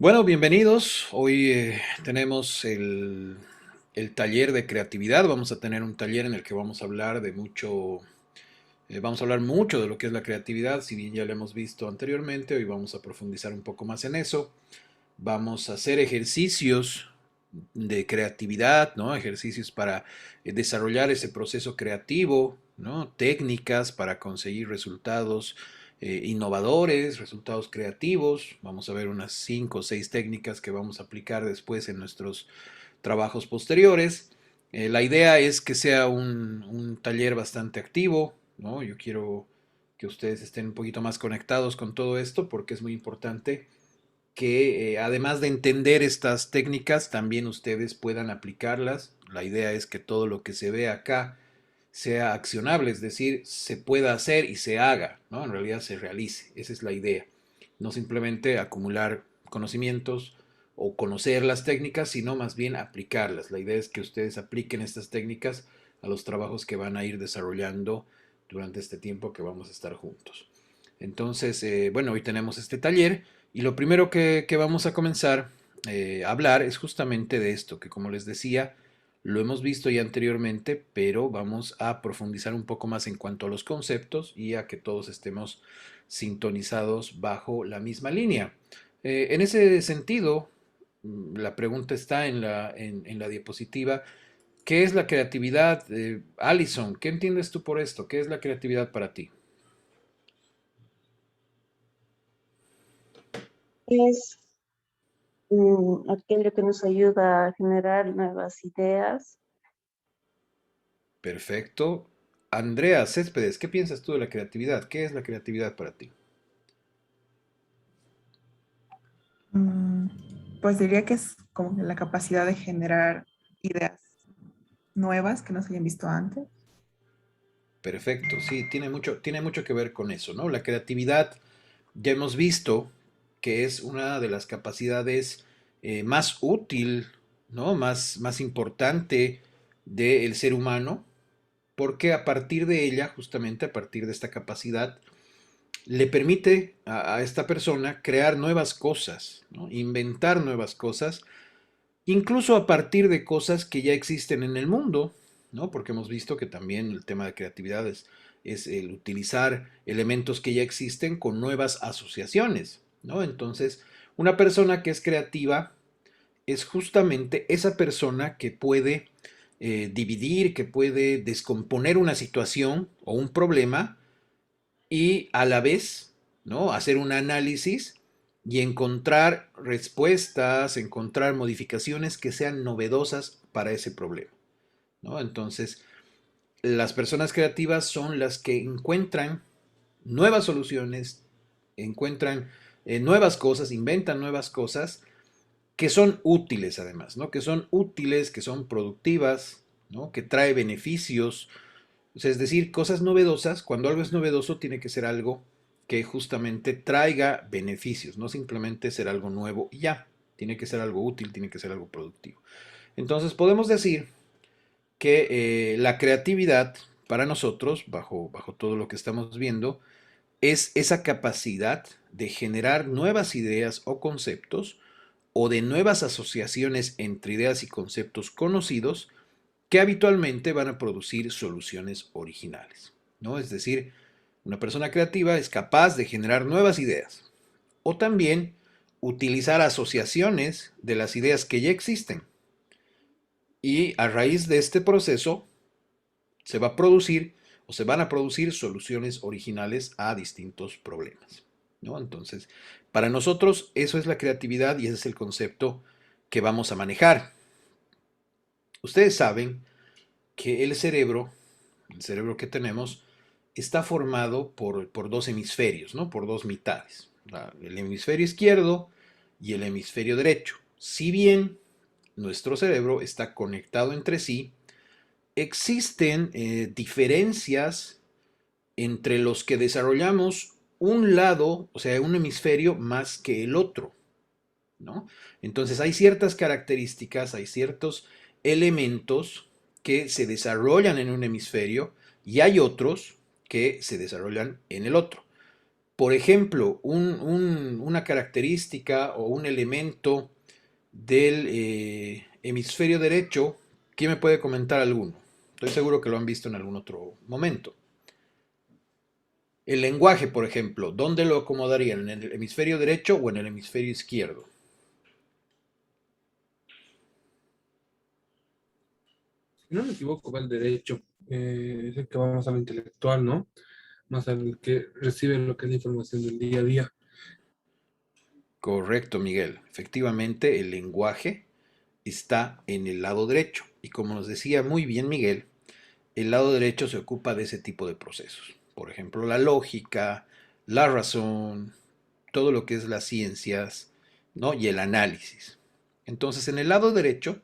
Bueno, bienvenidos. Hoy tenemos el taller de creatividad. Vamos a tener un taller en el que vamos a hablar de mucho, vamos a hablar mucho de lo que es la creatividad, si bien ya lo hemos visto anteriormente. Hoy vamos a profundizar un poco más en eso. Vamos a hacer ejercicios de creatividad, ¿no? Ejercicios para desarrollar ese proceso creativo, ¿no? Técnicas para conseguir resultados innovadores, resultados creativos. Vamos a ver unas 5 o 6 técnicas que vamos a aplicar después en nuestros trabajos posteriores. La idea es que sea un taller bastante activo, ¿no? Yo quiero que ustedes estén un poquito más conectados con todo esto porque es muy importante que además de entender estas técnicas, también ustedes puedan aplicarlas. La idea es que todo lo que se ve acá sea accionable, es decir, se pueda hacer y se haga, ¿no? En realidad se realice. Esa es la idea. No simplemente acumular conocimientos o conocer las técnicas, sino más bien aplicarlas. La idea es que ustedes apliquen estas técnicas a los trabajos que van a ir desarrollando durante este tiempo que vamos a estar juntos. Entonces, bueno, hoy tenemos este taller y lo primero que vamos a comenzar a hablar es justamente de esto, que como les decía, lo hemos visto ya anteriormente, pero vamos a profundizar un poco más en cuanto a los conceptos y a que todos estemos sintonizados bajo la misma línea. En ese sentido, la pregunta está en la diapositiva. ¿Qué es la creatividad? Alison, ¿qué entiendes tú por esto? ¿Qué es la creatividad para ti? Es aquello que nos ayuda a generar nuevas ideas. Perfecto. Andrea Céspedes, ¿qué piensas tú de la creatividad? ¿Qué es la creatividad para ti? Mm, Pues diría que es como que la capacidad de generar ideas nuevas que no se hayan visto antes. Perfecto, sí, tiene mucho que ver con eso, ¿no? La creatividad, ya hemos visto que es una de las capacidades más útil, ¿no? Más importante del ser humano, porque a partir de ella, justamente a partir de esta capacidad, le permite a esta persona crear nuevas cosas, ¿no? Inventar nuevas cosas, incluso a partir de cosas que ya existen en el mundo, ¿no? Porque hemos visto que también el tema de creatividad es el utilizar elementos que ya existen con nuevas asociaciones, ¿no? Entonces, una persona que es creativa es justamente esa persona que puede dividir, que puede descomponer una situación o un problema y a la vez, ¿no? Hacer un análisis y encontrar respuestas, encontrar modificaciones que sean novedosas para ese problema, ¿no? Entonces, las personas creativas son las que encuentran nuevas soluciones, encuentran nuevas cosas, inventan nuevas cosas que son útiles además, ¿no? Que son útiles, que son productivas, ¿no? Que trae beneficios, o sea, es decir, cosas novedosas. Cuando algo es novedoso tiene que ser algo que justamente traiga beneficios, no simplemente ser algo nuevo y ya. Tiene que ser algo útil, tiene que ser algo productivo. Entonces podemos decir que la creatividad para nosotros, bajo todo lo que estamos viendo, es esa capacidad de generar nuevas ideas o conceptos o de nuevas asociaciones entre ideas y conceptos conocidos que habitualmente van a producir soluciones originales, ¿no? Es decir, una persona creativa es capaz de generar nuevas ideas o también utilizar asociaciones de las ideas que ya existen y a raíz de este proceso se va a producir o se van a producir soluciones originales a distintos problemas, ¿no? Entonces, para nosotros eso es la creatividad y ese es el concepto que vamos a manejar. Ustedes saben que el cerebro que tenemos, está formado por dos hemisferios, ¿no? Por dos mitades. El hemisferio izquierdo y el hemisferio derecho. Si bien nuestro cerebro está conectado entre sí, existen diferencias entre los que desarrollamos un lado, o sea, un hemisferio más que el otro, ¿no? Entonces hay ciertas características, hay ciertos elementos que se desarrollan en un hemisferio y hay otros que se desarrollan en el otro. Por ejemplo, una característica o un elemento del hemisferio derecho, ¿quién me puede comentar alguno? Estoy seguro que lo han visto en algún otro momento. El lenguaje, por ejemplo, ¿dónde lo acomodarían? ¿En el hemisferio derecho o en el hemisferio izquierdo? Si no me equivoco, va al derecho. Es el que va más a lo intelectual, ¿no? Más al que recibe lo que es la información del día a día. Correcto, Miguel. Efectivamente, el lenguaje está en el lado derecho. Y como nos decía muy bien Miguel, el lado derecho se ocupa de ese tipo de procesos. Por ejemplo, la lógica, la razón, todo lo que es las ciencias, ¿no? Y el análisis. Entonces, en el lado derecho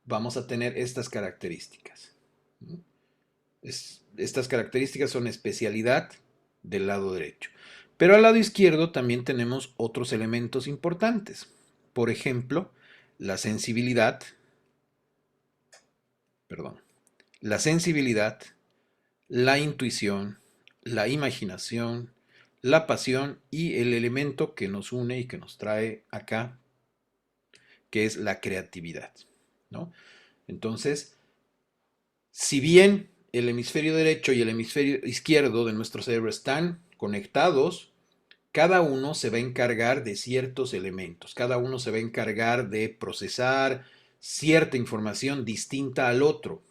vamos a tener estas características, ¿no? Estas características son especialidad del lado derecho. Pero al lado izquierdo también tenemos otros elementos importantes. Por ejemplo, la sensibilidad, perdón, la sensibilidad, la intuición, la imaginación, la pasión y el elemento que nos une y que nos trae acá, que es la creatividad, ¿no? Entonces, si bien el hemisferio derecho y el hemisferio izquierdo de nuestro cerebro están conectados, cada uno se va a encargar de ciertos elementos, cada uno se va a encargar de procesar cierta información distinta al otro,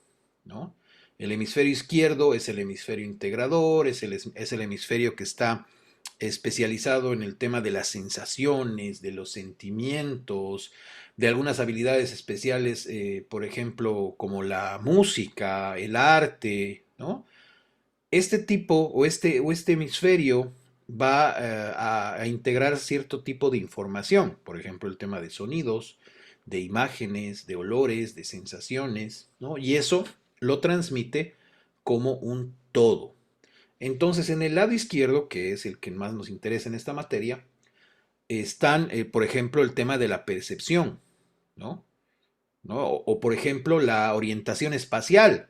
¿no? El hemisferio izquierdo es el hemisferio integrador, es el hemisferio que está especializado en el tema de las sensaciones, de los sentimientos, de algunas habilidades especiales, por ejemplo, como la música, el arte, ¿no? Este tipo o este hemisferio va a integrar cierto tipo de información, por ejemplo, el tema de sonidos, de imágenes, de olores, de sensaciones, ¿no? Y eso lo transmite como un todo. Entonces, en el lado izquierdo, que es el que más nos interesa en esta materia, están, por ejemplo, el tema de la percepción, ¿no? ¿No? Por ejemplo, la orientación espacial,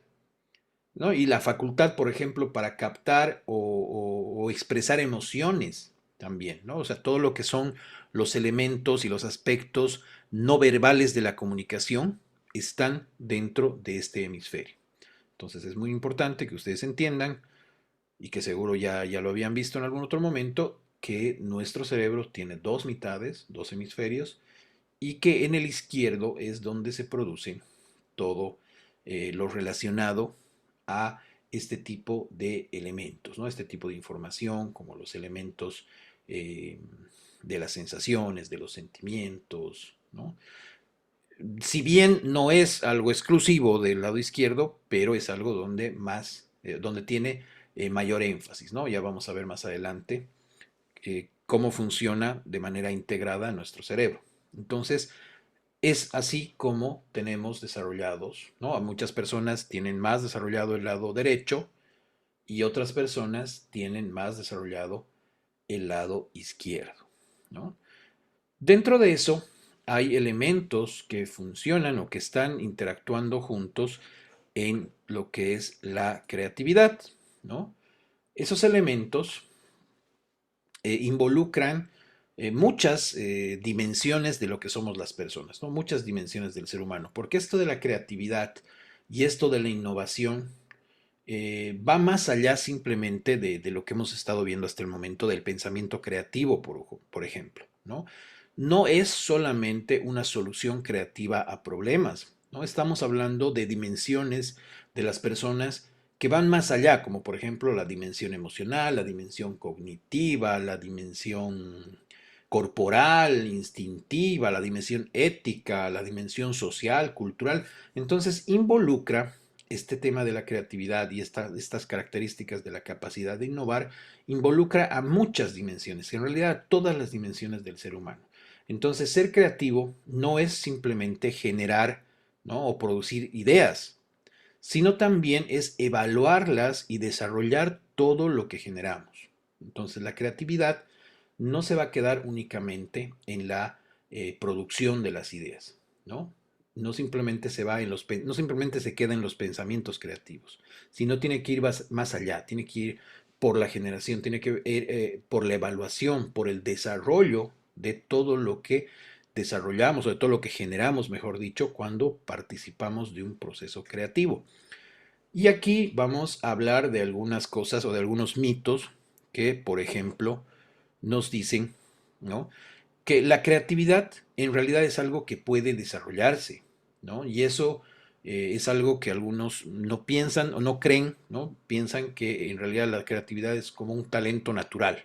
¿no? Y la facultad, por ejemplo, para captar o expresar emociones también, ¿no? O sea, todo lo que son los elementos y los aspectos no verbales de la comunicación están dentro de este hemisferio. Entonces es muy importante que ustedes entiendan y que seguro ya lo habían visto en algún otro momento, que nuestro cerebro tiene dos mitades, dos hemisferios, y que en el izquierdo es donde se produce todo lo relacionado a este tipo de elementos, ¿no? Este tipo de información, como los elementos eh, de las sensaciones, de los sentimientos, ¿no? Si bien no es algo exclusivo del lado izquierdo, pero es algo donde más, donde tiene mayor énfasis, ¿no? Ya vamos a ver más adelante cómo funciona de manera integrada nuestro cerebro. Entonces, es así como tenemos desarrollados, ¿no? A muchas personas tienen más desarrollado el lado derecho y otras personas tienen más desarrollado el lado izquierdo, ¿no? Dentro de eso hay elementos que funcionan o que están interactuando juntos en lo que es la creatividad, ¿no? Esos elementos involucran muchas dimensiones de lo que somos las personas, ¿no? Muchas dimensiones del ser humano, porque esto de la creatividad y esto de la innovación va más allá simplemente de lo que hemos estado viendo hasta el momento del pensamiento creativo, por ejemplo, ¿no? No es solamente una solución creativa a problemas, ¿no? Estamos hablando de dimensiones de las personas que van más allá, como por ejemplo la dimensión emocional, la dimensión cognitiva, la dimensión corporal, instintiva, la dimensión ética, la dimensión social, cultural. Entonces involucra este tema de la creatividad y estas características de la capacidad de innovar, involucra a muchas dimensiones, en realidad a todas las dimensiones del ser humano. Entonces, ser creativo no es simplemente generar, ¿no? O producir ideas, sino también es evaluarlas y desarrollar todo lo que generamos. Entonces, la creatividad no se va a quedar únicamente en la producción de las ideas, ¿no? No simplemente se va en no simplemente se queda en los pensamientos creativos, sino tiene que ir más allá, tiene que ir por la generación, tiene que ver por la evaluación, por el desarrollo de todo lo que desarrollamos o de todo lo que generamos, mejor dicho, cuando participamos de un proceso creativo. Y aquí vamos a hablar de algunas cosas o de algunos mitos que, por ejemplo, nos dicen, ¿no?, que la creatividad en realidad es algo que puede desarrollarse, ¿no? Y eso es algo que algunos no piensan o no creen, ¿no? Piensan que en realidad la creatividad es como un talento natural.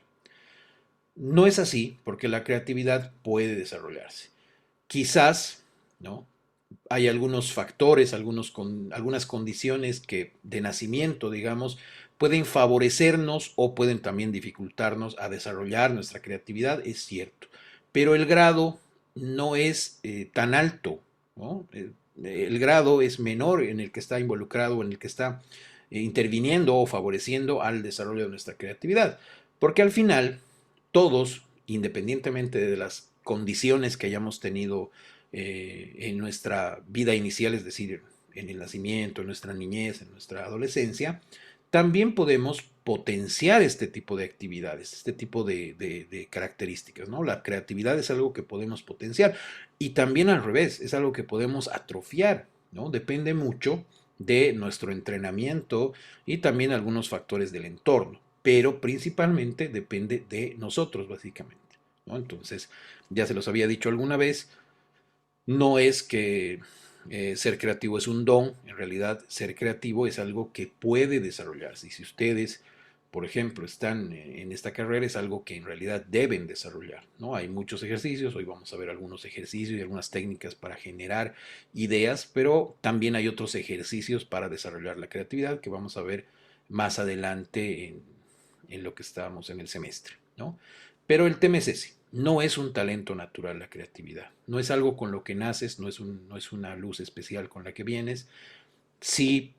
No es así, porque la creatividad puede desarrollarse. Quizás, ¿no?, hay algunos factores, algunas condiciones que de nacimiento, digamos, pueden favorecernos o pueden también dificultarnos a desarrollar nuestra creatividad, es cierto. Pero el grado no es tan alto, ¿no? El grado es menor en el que está involucrado, en el que está interviniendo o favoreciendo al desarrollo de nuestra creatividad. Porque al final, todos, independientemente de las condiciones que hayamos tenido en nuestra vida inicial, es decir, en el nacimiento, en nuestra niñez, en nuestra adolescencia, también podemos potenciar este tipo de actividades, este tipo de características, ¿no? La creatividad es algo que podemos potenciar y también al revés, es algo que podemos atrofiar, ¿no? Depende mucho de nuestro entrenamiento y también algunos factores del entorno, pero principalmente depende de nosotros, básicamente, ¿no? Entonces, ya se los había dicho alguna vez, no es que ser creativo es un don, en realidad ser creativo es algo que puede desarrollarse. Y si ustedes, por ejemplo, están en esta carrera, es algo que en realidad deben desarrollar, ¿no? Hay muchos ejercicios, hoy vamos a ver algunos ejercicios y algunas técnicas para generar ideas, pero también hay otros ejercicios para desarrollar la creatividad que vamos a ver más adelante en lo que estábamos en el semestre, ¿no? Pero el tema es ese. No es un talento natural la creatividad. No es algo con lo que naces, no es una luz especial con la que vienes. Sí,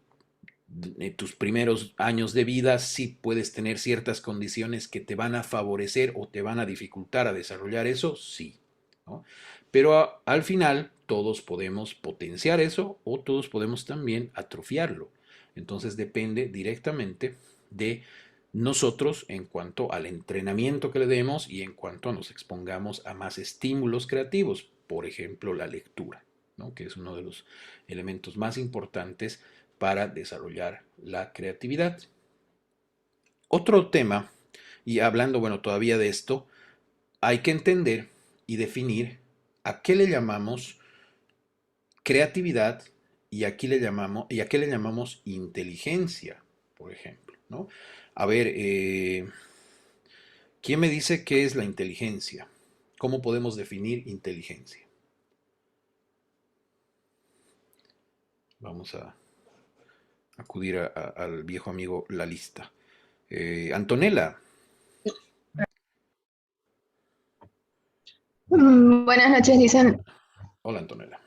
en tus primeros años de vida, sí puedes tener ciertas condiciones que te van a favorecer o te van a dificultar a desarrollar eso, sí, ¿no? Pero al final todos podemos potenciar eso o todos podemos también atrofiarlo. Entonces depende directamente de nosotros en cuanto al entrenamiento que le demos y en cuanto nos expongamos a más estímulos creativos, por ejemplo la lectura, ¿no?, que es uno de los elementos más importantes para desarrollar la creatividad. Otro tema, y hablando, bueno, todavía de esto, hay que entender y definir a qué le llamamos creatividad y a qué le llamamos inteligencia, por ejemplo, ¿no? A ver, ¿quién me dice qué es la inteligencia? ¿Cómo podemos definir inteligencia? Vamos a acudir al viejo amigo La Lista. Antonella. Buenas noches, dicen. Hola, Antonella.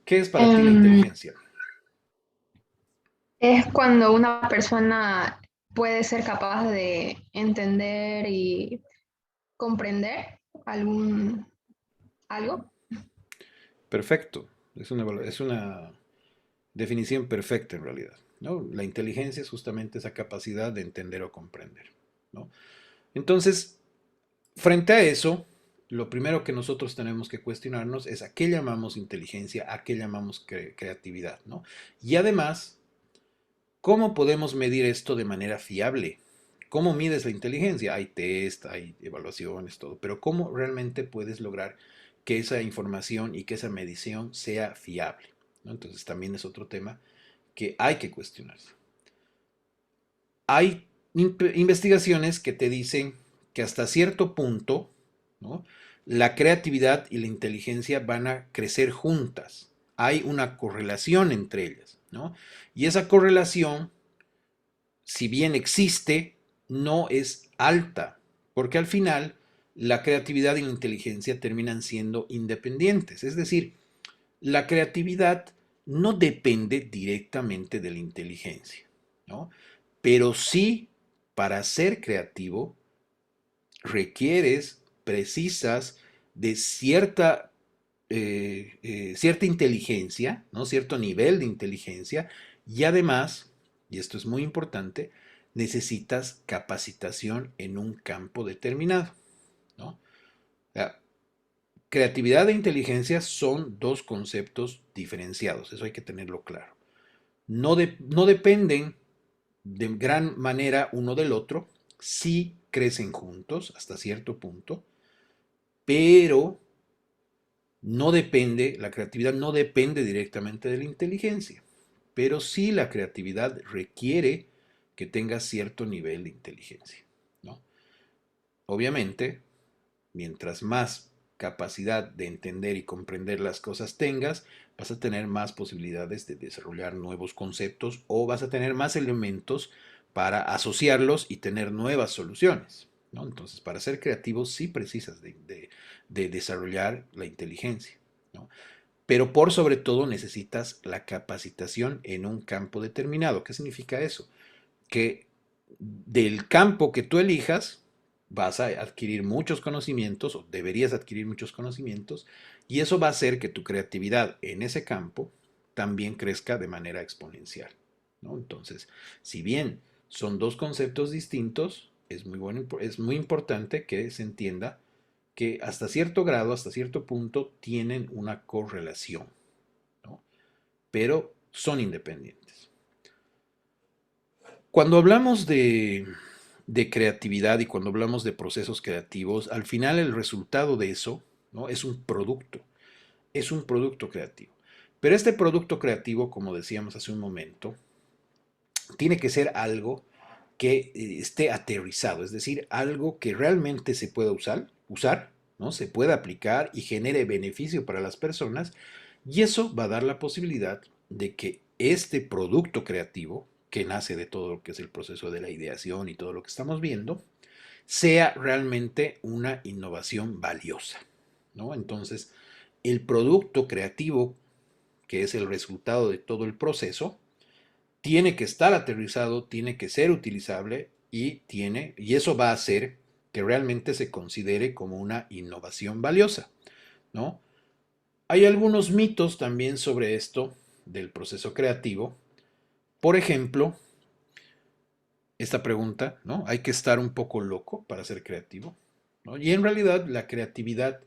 ¿Qué es para ti la Em, inteligencia? es cuando una persona puede ser capaz de entender y comprender algo. Perfecto. Es una definición perfecta en realidad, ¿no? La inteligencia es justamente esa capacidad de entender o comprender, ¿no? Entonces, frente a eso, lo primero que nosotros tenemos que cuestionarnos es a qué llamamos inteligencia, a qué llamamos creatividad, ¿no? Y además, ¿cómo podemos medir esto de manera fiable? ¿Cómo mides la inteligencia? Hay test, hay evaluaciones, todo, pero ¿cómo realmente puedes lograr que esa información y que esa medición sea fiable, ¿no? Entonces también es otro tema que hay que cuestionarse. Hay investigaciones que te dicen que hasta cierto punto, ¿no?, la creatividad y la inteligencia van a crecer juntas. Hay una correlación entre ellas, ¿no? Y esa correlación, si bien existe, no es alta, porque al final la creatividad y la inteligencia terminan siendo independientes. Es decir, la creatividad no depende directamente de la inteligencia, ¿no? Pero sí, para ser creativo, precisas de cierta inteligencia, ¿no?, cierto nivel de inteligencia y además, y esto es muy importante, necesitas capacitación en un campo determinado, ¿no? O sea, creatividad e inteligencia son dos conceptos diferenciados, eso hay que tenerlo claro. No dependen de gran manera uno del otro, sí crecen juntos hasta cierto punto, pero la creatividad no depende directamente de la inteligencia, pero sí la creatividad requiere que tengas cierto nivel de inteligencia, ¿no? Obviamente, mientras más capacidad de entender y comprender las cosas tengas, vas a tener más posibilidades de desarrollar nuevos conceptos o vas a tener más elementos para asociarlos y tener nuevas soluciones, ¿no? Entonces, para ser creativo sí precisas de desarrollar la inteligencia, ¿no? Pero por sobre todo necesitas la capacitación en un campo determinado. ¿Qué significa eso? Que del campo que tú elijas vas a adquirir muchos conocimientos o deberías adquirir muchos conocimientos y eso va a hacer que tu creatividad en ese campo también crezca de manera exponencial, ¿no? Entonces, si bien son dos conceptos distintos, es muy importante que se entienda que hasta cierto grado, hasta cierto punto, tienen una correlación, ¿no? Pero son independientes. Cuando hablamos de creatividad y cuando hablamos de procesos creativos, al final el resultado de eso, ¿no? Es un producto creativo. Pero este producto creativo, como decíamos hace un momento, tiene que ser algo que esté aterrizado, es decir, algo que realmente se pueda usar, ¿no? Se pueda aplicar y genere beneficio para las personas, y eso va a dar la posibilidad de que este producto creativo, que nace de todo lo que es el proceso de la ideación y todo lo que estamos viendo, sea realmente una innovación valiosa, ¿no? Entonces, el producto creativo, que es el resultado de todo el proceso, tiene que estar aterrizado, tiene que ser utilizable y eso va a hacer que realmente se considere como una innovación valiosa, ¿no? Hay algunos mitos también sobre esto del proceso creativo. Por ejemplo, esta pregunta, ¿no? Hay que estar un poco loco para ser creativo, ¿no? Y en realidad la creatividad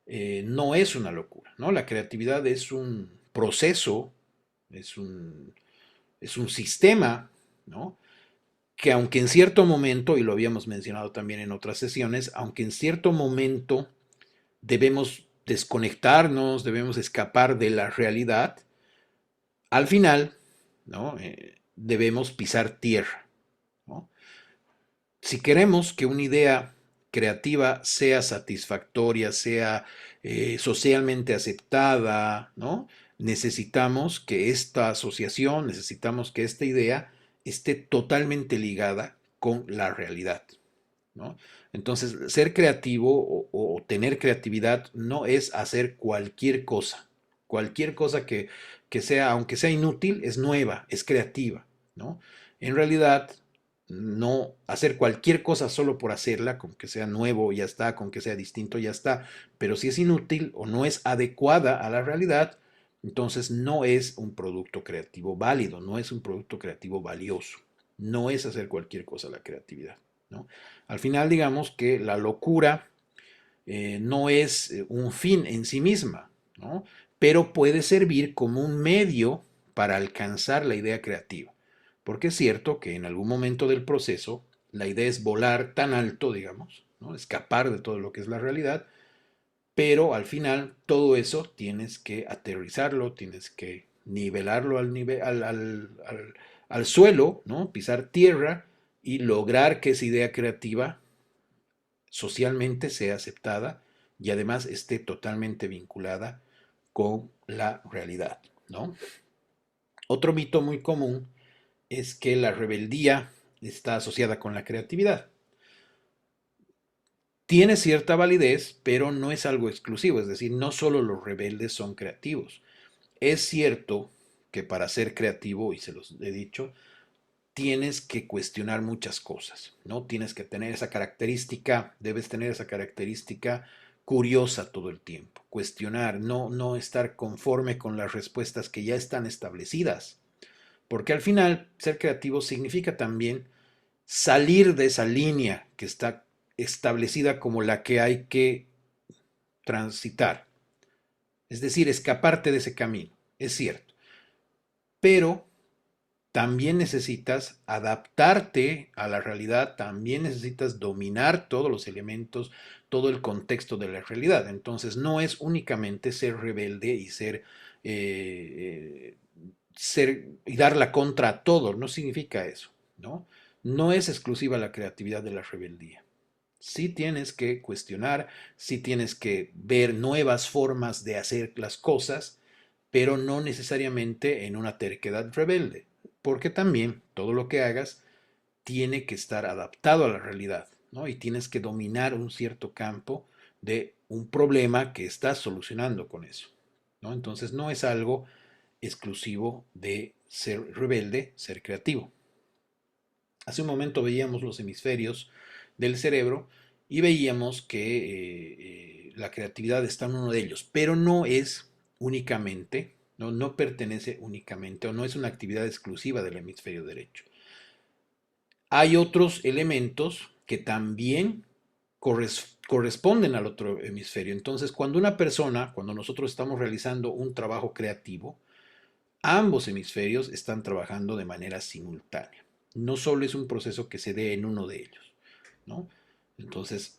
no es una locura, ¿no? La creatividad es un proceso, es un, es un sistema, ¿no? Que aunque en cierto momento, y lo habíamos mencionado también en otras sesiones, aunque en cierto momento debemos desconectarnos, debemos escapar de la realidad, al final, ¿no? Debemos pisar tierra, ¿no? Si queremos que una idea creativa sea satisfactoria, sea socialmente aceptada, ¿no? Necesitamos que esta asociación, necesitamos que esta idea esté totalmente ligada con la realidad, ¿no? Entonces, ser creativo o tener creatividad no es hacer cualquier cosa. Cualquier cosa que sea, aunque sea inútil, es nueva, es creativa, ¿no? En realidad, no hacer cualquier cosa solo por hacerla, con que sea nuevo ya está, con que sea distinto ya está, pero si es inútil o no es adecuada a la realidad, entonces no es un producto creativo válido, no es un producto creativo valioso, no es hacer cualquier cosa la creatividad, ¿no? Al final digamos que la locura no es un fin en sí misma, ¿no? Pero puede servir como un medio para alcanzar la idea creativa. Porque es cierto que en algún momento del proceso la idea es volar tan alto, digamos, ¿no? Escapar de todo lo que es la realidad, pero al final todo eso tienes que aterrizarlo, tienes que nivelarlo al suelo, ¿no? Pisar tierra y lograr que esa idea creativa socialmente sea aceptada y además esté totalmente vinculada con la realidad, ¿no? Otro mito muy común es que la rebeldía está asociada con la creatividad. Tiene cierta validez, pero no es algo exclusivo, es decir, no solo los rebeldes son creativos. Es cierto que para ser creativo, y se los he dicho, tienes que cuestionar muchas cosas, ¿no? Tienes que tener esa característica, debes tener esa característica curiosa todo el tiempo, cuestionar, no estar conforme con las respuestas que ya están establecidas, porque al final ser creativo significa también salir de esa línea que está establecida como la que hay que transitar. Es decir, escaparte de ese camino, es cierto. Pero también necesitas adaptarte a la realidad, también necesitas dominar todos los elementos, todo el contexto de la realidad. Entonces no es únicamente ser rebelde y eh, ser y dar la contra a todo, no significa eso, ¿no? No es exclusiva la creatividad de la rebeldía. Sí tienes que cuestionar, sí tienes que ver nuevas formas de hacer las cosas, pero no necesariamente en una terquedad rebelde, porque también todo lo que hagas tiene que estar adaptado a la realidad, ¿no? Y tienes que dominar un cierto campo de un problema que estás solucionando con eso, ¿no? Entonces no es algo exclusivo de ser rebelde, ser creativo. Hace un momento veíamos los hemisferios del cerebro y veíamos que la creatividad está en uno de ellos, pero no es únicamente, no pertenece únicamente o no es una actividad exclusiva del hemisferio derecho. Hay otros elementos que también corresponden al otro hemisferio. Entonces, cuando nosotros estamos realizando un trabajo creativo, ambos hemisferios están trabajando de manera simultánea. No solo es un proceso que se dé en uno de ellos, ¿no? Entonces,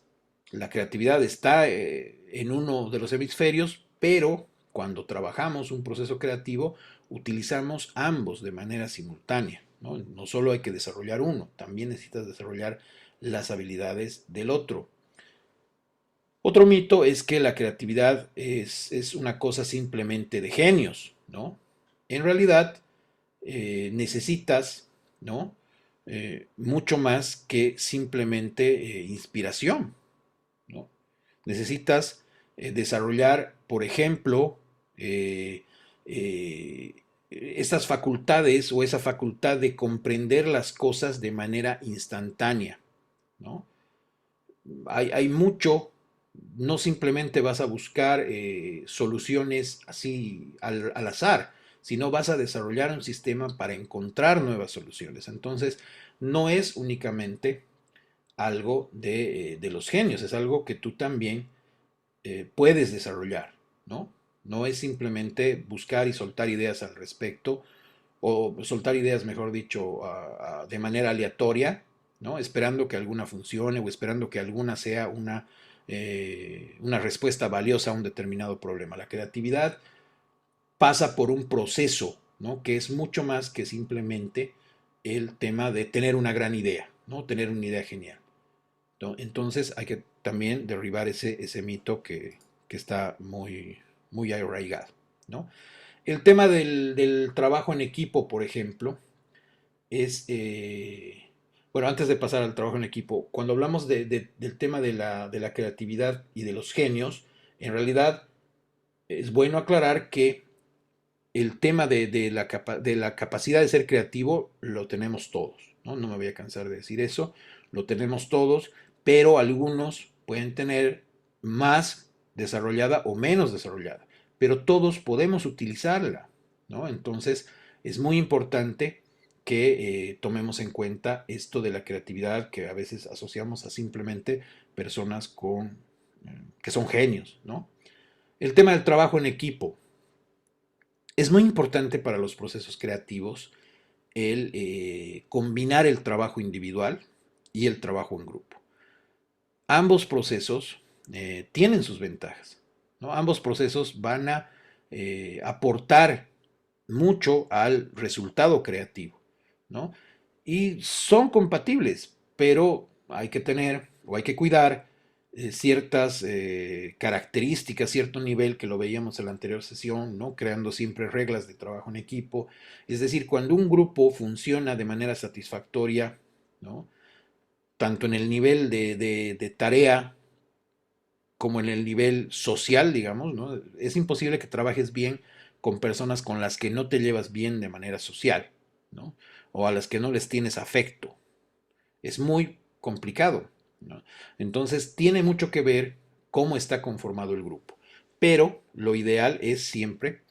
la creatividad está en uno de los hemisferios, pero cuando trabajamos un proceso creativo, utilizamos ambos de manera simultánea, ¿no? No solo hay que desarrollar uno, también necesitas desarrollar las habilidades del otro. Otro mito es que la creatividad es una cosa simplemente de genios, ¿no? En realidad, necesitas, ¿no? Mucho más que simplemente inspiración, ¿no? Necesitas desarrollar, por ejemplo, eh, eh, estas facultades o esa facultad de comprender las cosas de manera instantánea, ¿no? Hay mucho, no simplemente vas a buscar soluciones así al azar, sino vas a desarrollar un sistema para encontrar nuevas soluciones. Entonces, no es únicamente algo de los genios, es algo que tú también puedes desarrollar, ¿no? No es simplemente buscar y soltar ideas al respecto, o soltar ideas, mejor dicho, de manera aleatoria, ¿no? Esperando que alguna funcione o esperando que alguna sea una respuesta valiosa a un determinado problema. La creatividad pasa por un proceso, ¿no? Que es mucho más que simplemente el tema de tener una gran idea, ¿no? Tener una idea genial, ¿no? Entonces hay que también derribar ese mito que está muy arraigado, ¿no? El tema del trabajo en equipo, por ejemplo, es, bueno, antes de pasar al trabajo en equipo, cuando hablamos del tema de la creatividad y de los genios, en realidad es bueno aclarar que el tema de la capacidad de ser creativo lo tenemos todos, ¿no? No me voy a cansar de decir eso, lo tenemos todos, pero algunos pueden tener más desarrollada o menos desarrollada, pero todos podemos utilizarla, ¿no? Entonces es muy importante que tomemos en cuenta esto de la creatividad que a veces asociamos a simplemente personas que son genios, ¿no? El tema del trabajo en equipo. Es muy importante para los procesos creativos el combinar el trabajo individual y el trabajo en grupo. Ambos procesos tienen sus ventajas, ¿no? Ambos procesos van a aportar mucho al resultado creativo, ¿no? Y son compatibles, pero hay que tener o hay que cuidar ciertas características, cierto nivel que lo veíamos en la anterior sesión, ¿no? Creando siempre reglas de trabajo en equipo. Es decir, cuando un grupo funciona de manera satisfactoria, ¿no? Tanto en el nivel de tarea como en el nivel social, digamos, ¿no? Es imposible que trabajes bien con personas con las que no te llevas bien de manera social, ¿no? O a las que no les tienes afecto. Es muy complicado, ¿no? Entonces, tiene mucho que ver cómo está conformado el grupo. Pero lo ideal es siempre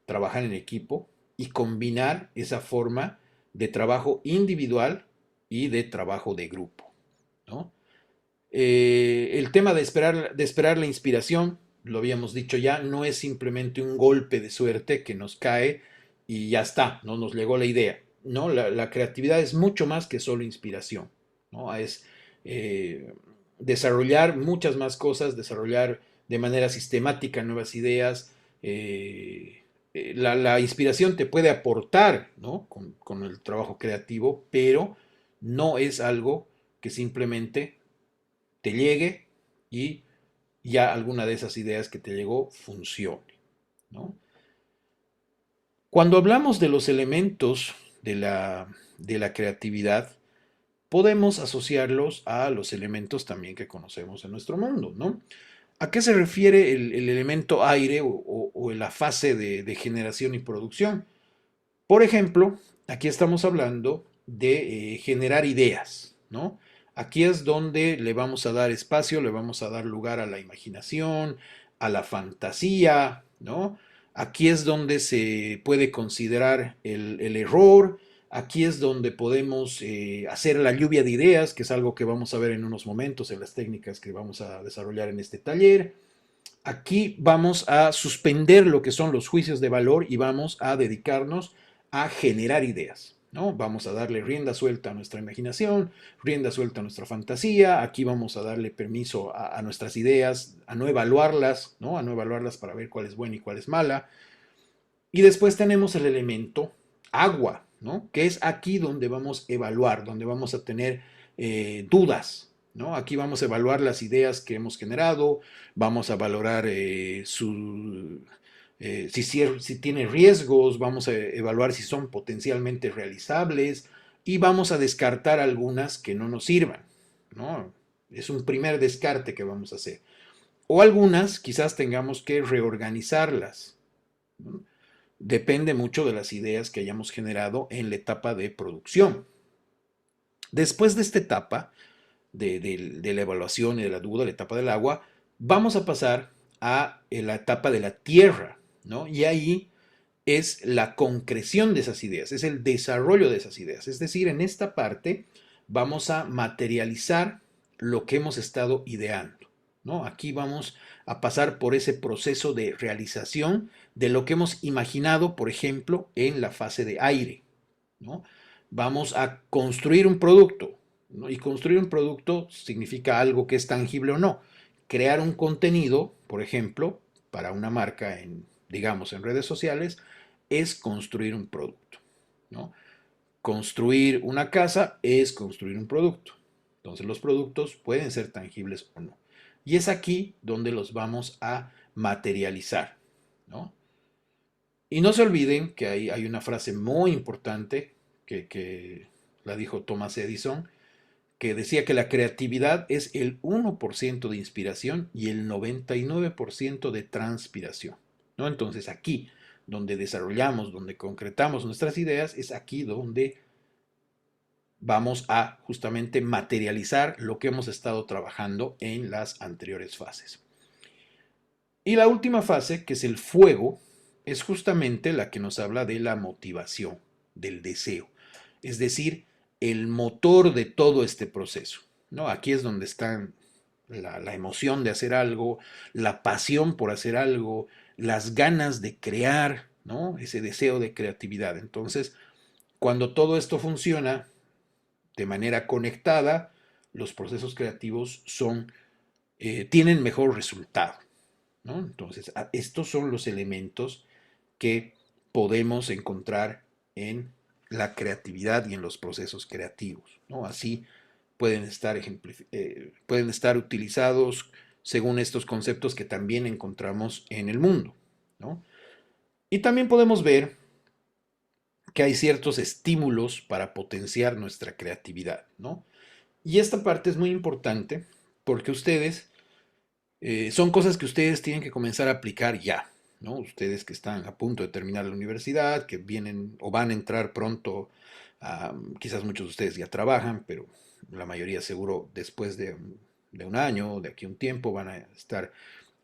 trabajar en equipo y combinar esa forma de trabajo individual y de trabajo de grupo, ¿no? El tema de esperar la inspiración, lo habíamos dicho ya, no es simplemente un golpe de suerte que nos cae y ya está, no nos llegó la idea. No, la creatividad es mucho más que solo inspiración, ¿no? Es eh, desarrollar muchas más cosas, desarrollar de manera sistemática nuevas ideas. La inspiración te puede aportar, ¿no? Con el trabajo creativo, pero no es algo que simplemente te llegue y ya alguna de esas ideas que te llegó funcione, ¿no? Cuando hablamos de los elementos de la creatividad, podemos asociarlos a los elementos también que conocemos en nuestro mundo, ¿no? ¿A qué se refiere el elemento aire o la fase de generación y producción? Por ejemplo, aquí estamos hablando de generar ideas, ¿no? Aquí es donde le vamos a dar espacio, le vamos a dar lugar a la imaginación, a la fantasía, ¿no? Aquí es donde se puede considerar el error, aquí es donde podemos hacer la lluvia de ideas, que es algo que vamos a ver en unos momentos en las técnicas que vamos a desarrollar en este taller. Aquí vamos a suspender lo que son los juicios de valor y vamos a dedicarnos a generar ideas, ¿no? Vamos a darle rienda suelta a nuestra imaginación, rienda suelta a nuestra fantasía. Aquí vamos a darle permiso a nuestras ideas, a no evaluarlas, ¿no? A no evaluarlas para ver cuál es buena y cuál es mala. Y después tenemos el elemento agua, ¿no? Que es aquí donde vamos a evaluar, donde vamos a tener dudas, ¿no? Aquí vamos a evaluar las ideas que hemos generado, vamos a valorar si tiene riesgos, vamos a evaluar si son potencialmente realizables y vamos a descartar algunas que no nos sirvan, ¿no? Es un primer descarte que vamos a hacer. O algunas quizás tengamos que reorganizarlas, ¿no? Depende mucho de las ideas que hayamos generado en la etapa de producción. Después de esta etapa de la evaluación y de la duda, la etapa del agua, vamos a pasar a la etapa de la tierra, ¿no? Y ahí es la concreción de esas ideas, es el desarrollo de esas ideas. Es decir, en esta parte vamos a materializar lo que hemos estado ideando, ¿no? Aquí vamos a pasar por ese proceso de realización de lo que hemos imaginado, por ejemplo, en la fase de aire, ¿no? Vamos a construir un producto, ¿no? Y construir un producto significa algo que es tangible o no. Crear un contenido, por ejemplo, para una marca digamos, en redes sociales, es construir un producto, ¿no? Construir una casa es construir un producto. Entonces los productos pueden ser tangibles o no. Y es aquí donde los vamos a materializar, ¿no? Y no se olviden que hay una frase muy importante que la dijo Thomas Edison, que decía que la creatividad es el 1% de inspiración y el 99% de transpiración, ¿no? Entonces aquí, donde desarrollamos, donde concretamos nuestras ideas, es aquí donde vamos a justamente materializar lo que hemos estado trabajando en las anteriores fases. Y la última fase, que es el fuego, es justamente la que nos habla de la motivación, del deseo. Es decir, el motor de todo este proceso, ¿no? Aquí es donde está la emoción de hacer algo, la pasión por hacer algo, las ganas de crear, ¿no? Ese deseo de creatividad. Entonces, cuando todo esto funciona de manera conectada, los procesos creativos tienen mejor resultado, ¿no? Entonces, estos son los elementos que podemos encontrar en la creatividad y en los procesos creativos, ¿no? Así pueden estar utilizados según estos conceptos que también encontramos en el mundo, ¿no? Y también podemos ver que hay ciertos estímulos para potenciar nuestra creatividad, ¿no? Y esta parte es muy importante porque son cosas que ustedes tienen que comenzar a aplicar ya, ¿no? Ustedes que están a punto de terminar la universidad, que vienen o van a entrar pronto, quizás muchos de ustedes ya trabajan, pero la mayoría seguro después de un año, de aquí a un tiempo, van a estar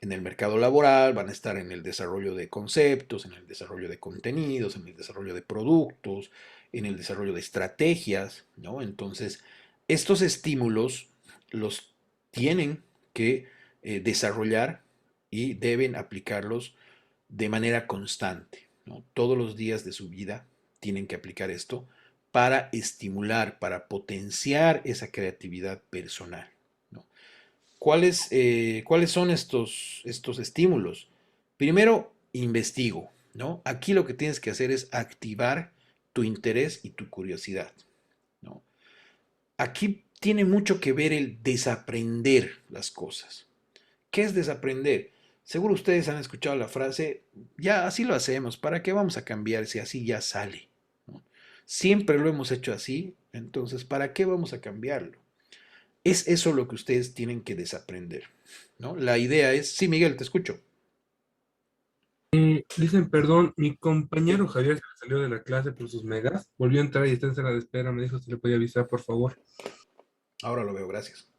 en el mercado laboral, van a estar en el desarrollo de conceptos, en el desarrollo de contenidos, en el desarrollo de productos, en el desarrollo de estrategias, ¿no? Entonces, estos estímulos los tienen que desarrollar y deben aplicarlos de manera constante, ¿no? Todos los días de su vida tienen que aplicar esto para estimular, para potenciar esa creatividad personal, ¿no? ¿Cuáles son estos estímulos? Primero, investigo, ¿no? Aquí lo que tienes que hacer es activar tu interés y tu curiosidad, ¿no? Aquí tiene mucho que ver el desaprender las cosas. ¿Qué es desaprender? Seguro ustedes han escuchado la frase, ya así lo hacemos, ¿para qué vamos a cambiar si así ya sale? ¿No? Siempre lo hemos hecho así, entonces, ¿para qué vamos a cambiarlo? Es eso lo que ustedes tienen que desaprender, ¿no? La idea es, sí, Miguel, te escucho. Dicen, perdón, mi compañero Javier se salió de la clase por sus megas. Volvió a entrar y está en sala de espera. Me dijo si le podía avisar, por favor. Ahora lo veo, gracias.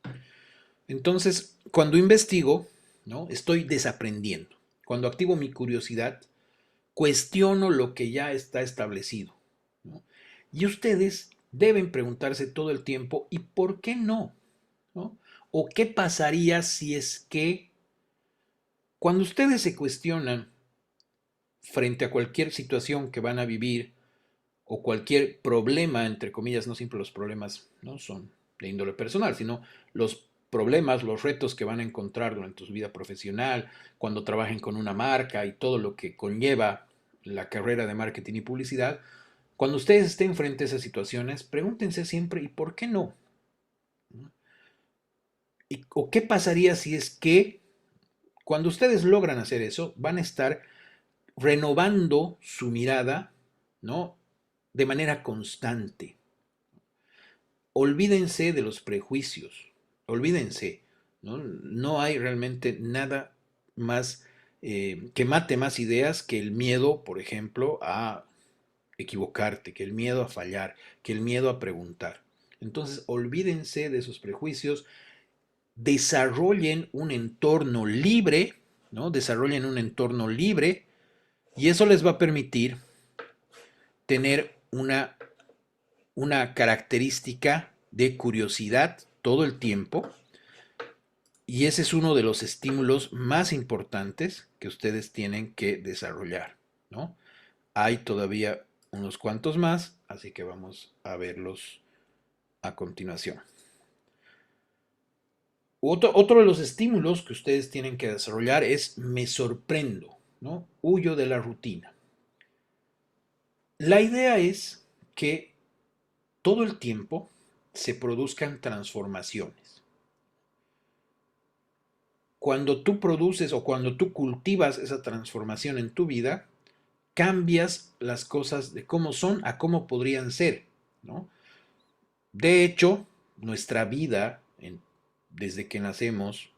Entonces, cuando investigo, ¿no? Estoy desaprendiendo. Cuando activo mi curiosidad, cuestiono lo que ya está establecido, ¿no? Y ustedes deben preguntarse todo el tiempo, ¿y por qué no? ¿No? ¿O qué pasaría si es que cuando ustedes se cuestionan frente a cualquier situación que van a vivir o cualquier problema, entre comillas, no siempre los problemas no son de índole personal, sino los problemas, los retos que van a encontrar durante su vida profesional, cuando trabajen con una marca y todo lo que conlleva la carrera de marketing y publicidad, cuando ustedes estén frente a esas situaciones, pregúntense siempre, ¿y por qué no? ¿O qué pasaría si es que cuando ustedes logran hacer eso, van a estar renovando su mirada, ¿no? De manera constante. Olvídense de los prejuicios, olvídense, ¿no? No hay realmente nada más que mate más ideas que el miedo, por ejemplo, a equivocarte, que el miedo a fallar, que el miedo a preguntar. Entonces, olvídense de esos prejuicios, desarrollen un entorno libre, ¿no? Desarrollen un entorno libre y eso les va a permitir tener una característica de curiosidad todo el tiempo y ese es uno de los estímulos más importantes que ustedes tienen que desarrollar, ¿no? Hay todavía unos cuantos más, así que vamos a verlos a continuación. Otro de los estímulos que ustedes tienen que desarrollar es me sorprendo, ¿no? Huyo de la rutina. La idea es que todo el tiempo se produzcan transformaciones. Cuando tú produces o cuando tú cultivas esa transformación en tu vida, cambias las cosas de cómo son a cómo podrían ser, ¿no? De hecho, nuestra vida, desde que nacemos,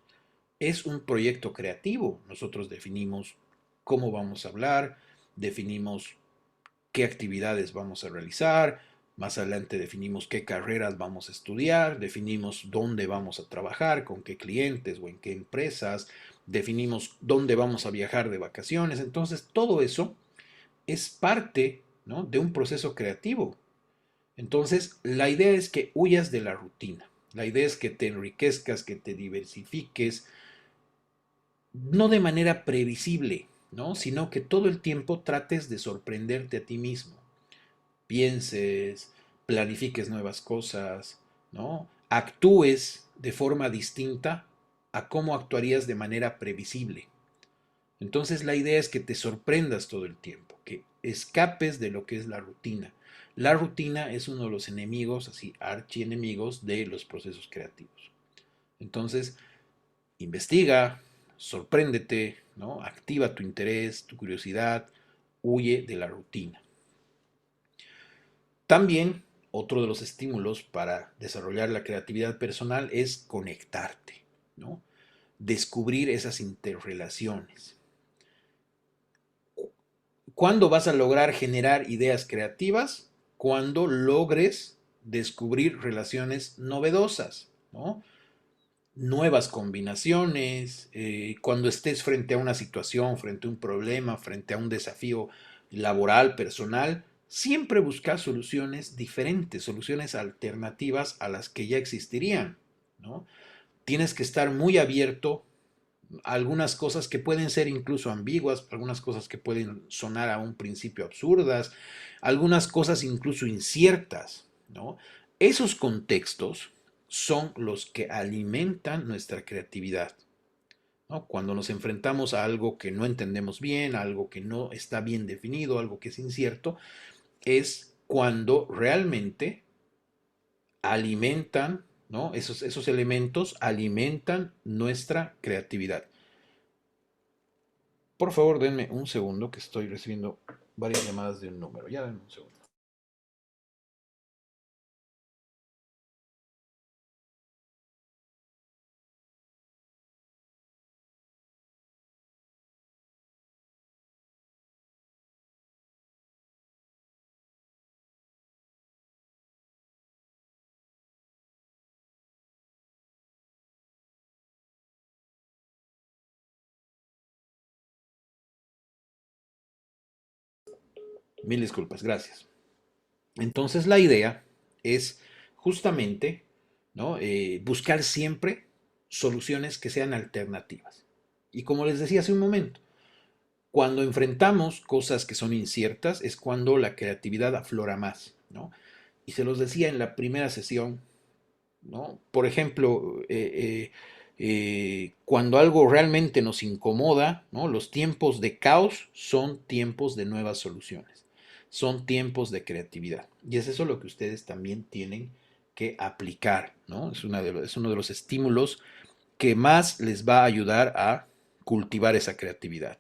es un proyecto creativo. Nosotros definimos cómo vamos a hablar, definimos qué actividades vamos a realizar, más adelante definimos qué carreras vamos a estudiar, definimos dónde vamos a trabajar, con qué clientes o en qué empresas, definimos dónde vamos a viajar de vacaciones. Entonces, todo eso es parte, ¿no? De un proceso creativo. Entonces, la idea es que huyas de la rutina. La idea es que te enriquezcas, que te diversifiques, no de manera previsible, ¿no? Sino que todo el tiempo trates de sorprenderte a ti mismo. Pienses, planifiques nuevas cosas, ¿no? Actúes de forma distinta a cómo actuarías de manera previsible. Entonces la idea es que te sorprendas todo el tiempo, que escapes de lo que es la rutina. La rutina es uno de los enemigos, así archienemigos de los procesos creativos. Entonces, investiga, sorpréndete, ¿no? Activa tu interés, tu curiosidad, huye de la rutina. También otro de los estímulos para desarrollar la creatividad personal es conectarte, ¿no? Descubrir esas interrelaciones. ¿Cuándo vas a lograr generar ideas creativas? Cuando logres descubrir relaciones novedosas, ¿no? Nuevas combinaciones, cuando estés frente a una situación, frente a un problema, frente a un desafío laboral, personal, siempre buscar soluciones diferentes, soluciones alternativas a las que ya existirían, ¿no? Tienes que estar muy abierto a algunas cosas que pueden ser incluso ambiguas, algunas cosas que pueden sonar a un principio absurdas, algunas cosas incluso inciertas, ¿no? Esos contextos son los que alimentan nuestra creatividad, ¿no? Cuando nos enfrentamos a algo que no entendemos bien, a algo que no está bien definido, algo que es incierto, es cuando realmente alimentan, ¿no? Esos elementos alimentan nuestra creatividad. Por favor, denme un segundo que estoy recibiendo varias llamadas de un número. Ya denme un segundo. Mil disculpas, gracias. Entonces la idea es justamente, ¿no? Buscar siempre soluciones que sean alternativas. Y como les decía hace un momento, cuando enfrentamos cosas que son inciertas es cuando la creatividad aflora más, ¿no? Y se los decía en la primera sesión, ¿no? Por ejemplo, cuando algo realmente nos incomoda, ¿no? Los tiempos de caos son tiempos de nuevas soluciones, son tiempos de creatividad. Y es eso lo que ustedes también tienen que aplicar, ¿no? Es uno de los estímulos que más les va a ayudar a cultivar esa creatividad.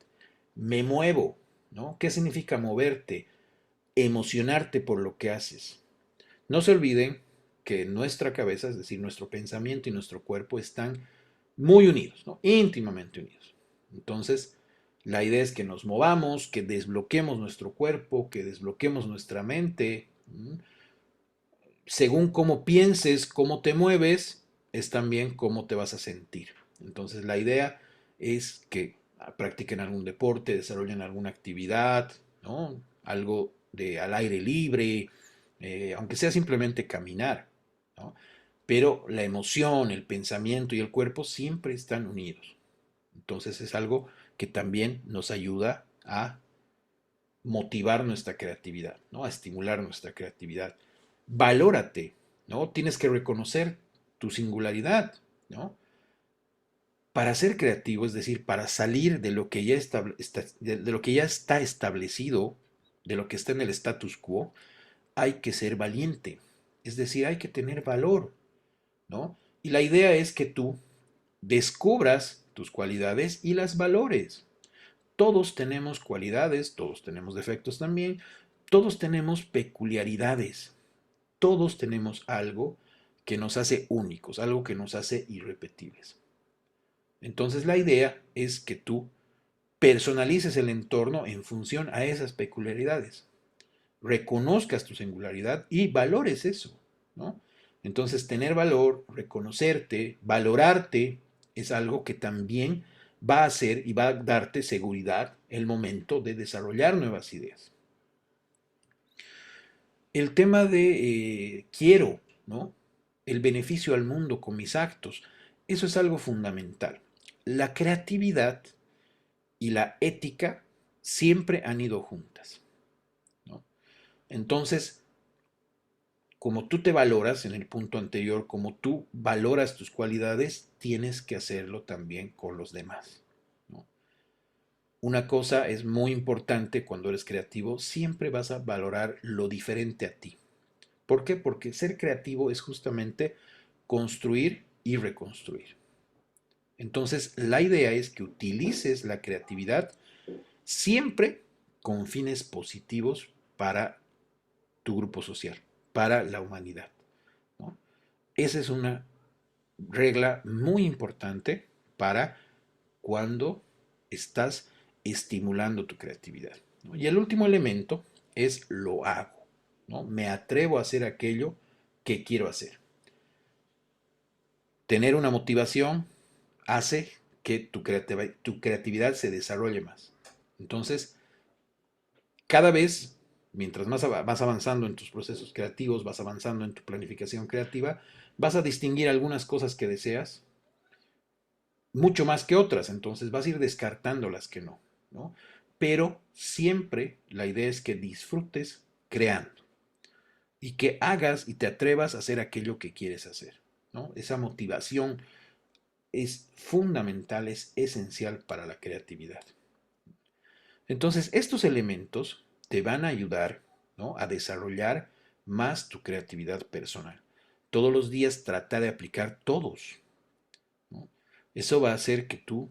Me muevo, ¿no? ¿Qué significa moverte? Emocionarte por lo que haces. No se olviden que nuestra cabeza, es decir, nuestro pensamiento y nuestro cuerpo están muy unidos, ¿no? Íntimamente unidos. Entonces, la idea es que nos movamos, que desbloquemos nuestro cuerpo, que desbloquemos nuestra mente. Según cómo pienses, cómo te mueves, es también cómo te vas a sentir. Entonces, la idea es que practiquen algún deporte, desarrollen alguna actividad, ¿no? Algo de al aire libre, aunque sea simplemente caminar, ¿no? Pero la emoción, el pensamiento y el cuerpo siempre están unidos. Entonces es algo que también nos ayuda a motivar nuestra creatividad, ¿no? A estimular nuestra creatividad. Valórate, ¿no? Tienes que reconocer tu singularidad, ¿no? Para ser creativo, es decir, para salir de lo que ya de lo que ya está establecido, de lo que está en el status quo, hay que ser valiente, es decir, hay que tener valor, ¿no? Y la idea es que tú descubras tus cualidades y las valores. Todos tenemos cualidades, todos tenemos defectos también, todos tenemos peculiaridades, todos tenemos algo que nos hace únicos, algo que nos hace irrepetibles. Entonces la idea es que tú personalices el entorno en función a esas peculiaridades, reconozcas tu singularidad y valores eso, ¿no? Entonces tener valor, reconocerte, valorarte es algo que también va a hacer y va a darte seguridad el momento de desarrollar nuevas ideas. El tema de quiero, ¿no? El beneficio al mundo con mis actos, eso es algo fundamental. La creatividad y la ética siempre han ido juntas, ¿no? Entonces, como tú te valoras en el punto anterior, como tú valoras tus cualidades, tienes que hacerlo también con los demás, ¿no? Una cosa es muy importante cuando eres creativo, siempre vas a valorar lo diferente a ti. ¿Por qué? Porque ser creativo es justamente construir y reconstruir. Entonces, la idea es que utilices la creatividad siempre con fines positivos para tu grupo social, para la humanidad, ¿no? Esa es una regla muy importante para cuando estás estimulando tu creatividad, ¿no? Y el último elemento es lo hago, ¿no? Me atrevo a hacer aquello que quiero hacer. Tener una motivación hace que tu creatividad se desarrolle más. Entonces, cada vez mientras más vas avanzando en tus procesos creativos, vas avanzando en tu planificación creativa, vas a distinguir algunas cosas que deseas mucho más que otras, entonces vas a ir descartando las que no, ¿no? Pero siempre la idea es que disfrutes creando y que hagas y te atrevas a hacer aquello que quieres hacer, ¿no? Esa motivación es fundamental, es esencial para la creatividad. Entonces, estos elementos te van a ayudar, ¿no?, a desarrollar más tu creatividad personal. Todos los días trata de aplicar todos, ¿no? Eso va a hacer que tú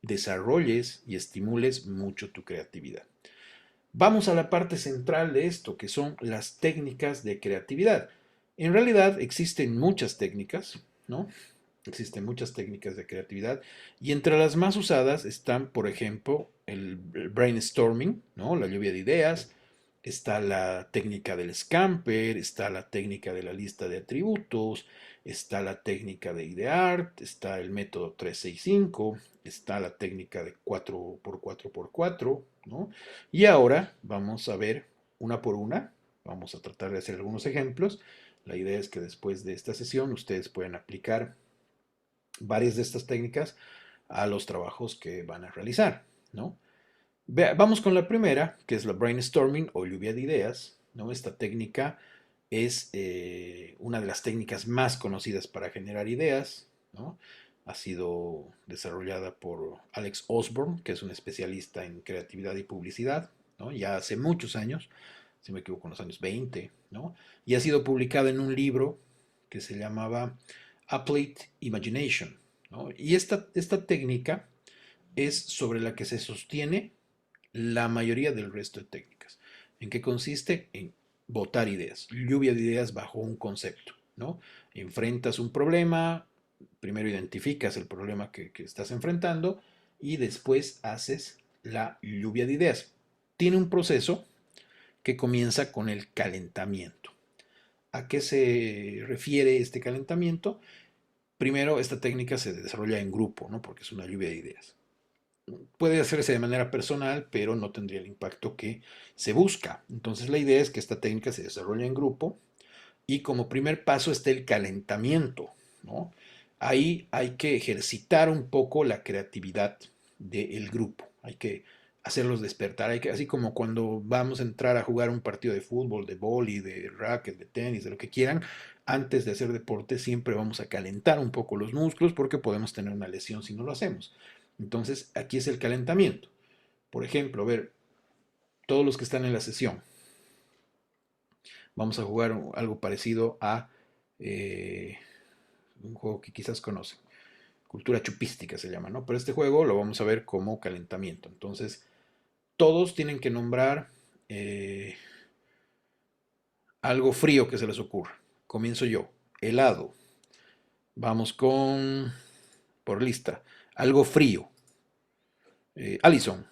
desarrolles y estimules mucho tu creatividad. Vamos a la parte central de esto, que son las técnicas de creatividad. En realidad existen muchas técnicas, ¿no? Existen muchas técnicas de creatividad y entre las más usadas están, por ejemplo, el brainstorming, ¿no? La lluvia de ideas, está la técnica del scamper, está la técnica de la lista de atributos, está la técnica de ideart, está el método 365, está la técnica de 4x4x4, ¿no? Y ahora vamos a ver una por una, vamos a tratar de hacer algunos ejemplos. La idea es que después de esta sesión ustedes puedan aplicar varias de estas técnicas a los trabajos que van a realizar, ¿no? Vamos con la primera, que es la brainstorming o lluvia de ideas, ¿no? Esta técnica es una de las técnicas más conocidas para generar ideas, ¿no? Ha sido desarrollada por Alex Osborne, que es un especialista en creatividad y publicidad, ¿no? Ya hace muchos años, si me equivoco, en los años 20, ¿no? Y ha sido publicada en un libro que se llamaba Applet Imagination, ¿no? Y esta técnica es sobre la que se sostiene la mayoría del resto de técnicas. ¿En qué consiste? En botar ideas, lluvia de ideas bajo un concepto, ¿no? Enfrentas un problema, primero identificas el problema que estás enfrentando y después haces la lluvia de ideas. Tiene un proceso que comienza con el calentamiento. ¿A qué se refiere este calentamiento? Primero, esta técnica se desarrolla en grupo, ¿no? Porque es una lluvia de ideas. Puede hacerse de manera personal, pero no tendría el impacto que se busca. Entonces, la idea es que esta técnica se desarrolle en grupo y como primer paso está el calentamiento, ¿no? Ahí hay que ejercitar un poco la creatividad del grupo. Hay que hacerlos despertar. Así como cuando vamos a entrar a jugar un partido de fútbol, de vóley, de racket, de tenis, de lo que quieran, antes de hacer deporte siempre vamos a calentar un poco los músculos porque podemos tener una lesión si no lo hacemos. Entonces, aquí es el calentamiento. Por ejemplo, a ver, todos los que están en la sesión, vamos a jugar algo parecido a eh, un juego que quizás conocen. Cultura chupística se llama, ¿no? Pero este juego lo vamos a ver como calentamiento. Entonces, todos tienen que nombrar algo frío que se les ocurra. Comienzo yo. Helado. Vamos con, por lista, algo frío. Alison.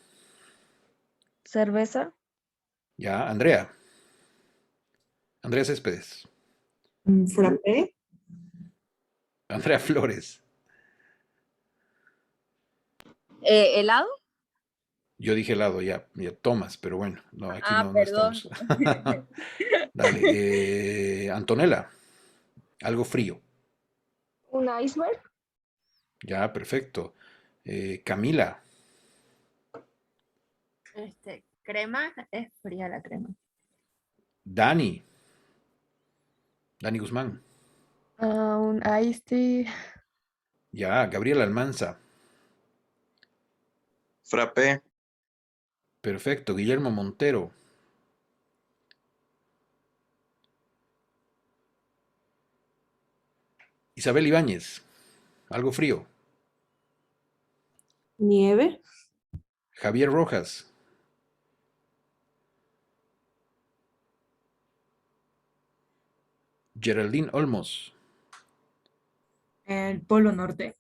Cerveza, Ya, Andrea. Andrea Céspedes. Frappé, Andrea Flores. ¿Helado? Yo dije helado, ya Tomás, pero bueno, no, aquí Ah, no perdón. estamos. Dale, Antonella, algo frío. Un iceberg, Ya, perfecto. Camila, Crema, es fría la crema. Dani, Dani Guzmán. Un iced tea. Ya, Gabriela Almanza. Frappé, Perfecto. Guillermo Montero. Isabel Ibáñez, algo frío. nieve, Javier Rojas. Geraldine Olmos. el Polo Norte,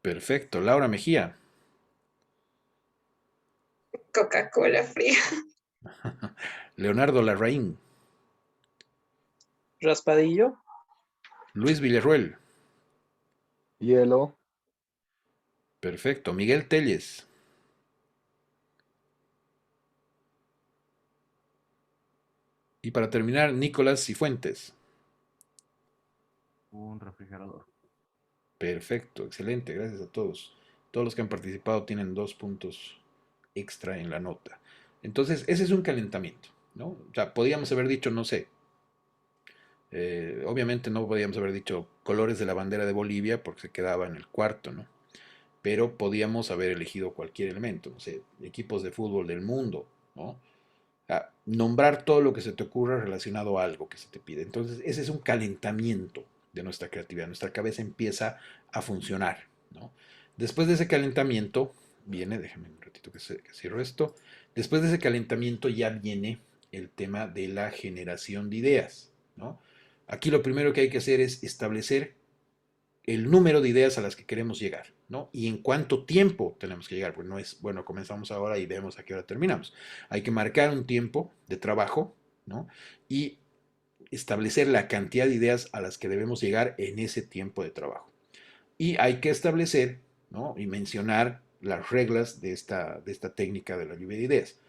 Perfecto. Laura Mejía. Coca-Cola fría, Leonardo Larraín. Raspadillo, Luis Villarruel. hielo, Perfecto. Miguel Telles. Y para terminar, Nicolás Cifuentes. Un refrigerador. Perfecto, excelente, gracias a todos. Todos los que han participado tienen 2 puntos extra en la nota. Entonces, ese es un calentamiento, ¿no? O sea, podríamos haber dicho, no sé, obviamente no podíamos haber dicho colores de la bandera de Bolivia porque se quedaba en el cuarto, ¿no? Pero podíamos haber elegido cualquier elemento, no sé, equipos de fútbol del mundo, ¿no? Nombrar todo lo que se te ocurra relacionado a algo que se te pide. Entonces, ese es un calentamiento de nuestra creatividad. Nuestra cabeza empieza a funcionar, ¿no? Después de ese calentamiento, viene, déjame un ratito que cierro esto. Después de ese calentamiento ya viene el tema de la generación de ideas, ¿no? Aquí lo primero que hay que hacer es establecer el número de ideas a las que queremos llegar, ¿no? Y en cuánto tiempo tenemos que llegar, pues no es, bueno, comenzamos ahora y vemos a qué hora terminamos. Hay que marcar un tiempo de trabajo, ¿no? Y establecer la cantidad de ideas a las que debemos llegar en ese tiempo de trabajo. Y hay que establecer, ¿no? Y mencionar las reglas de esta técnica de la lluvia de ideas.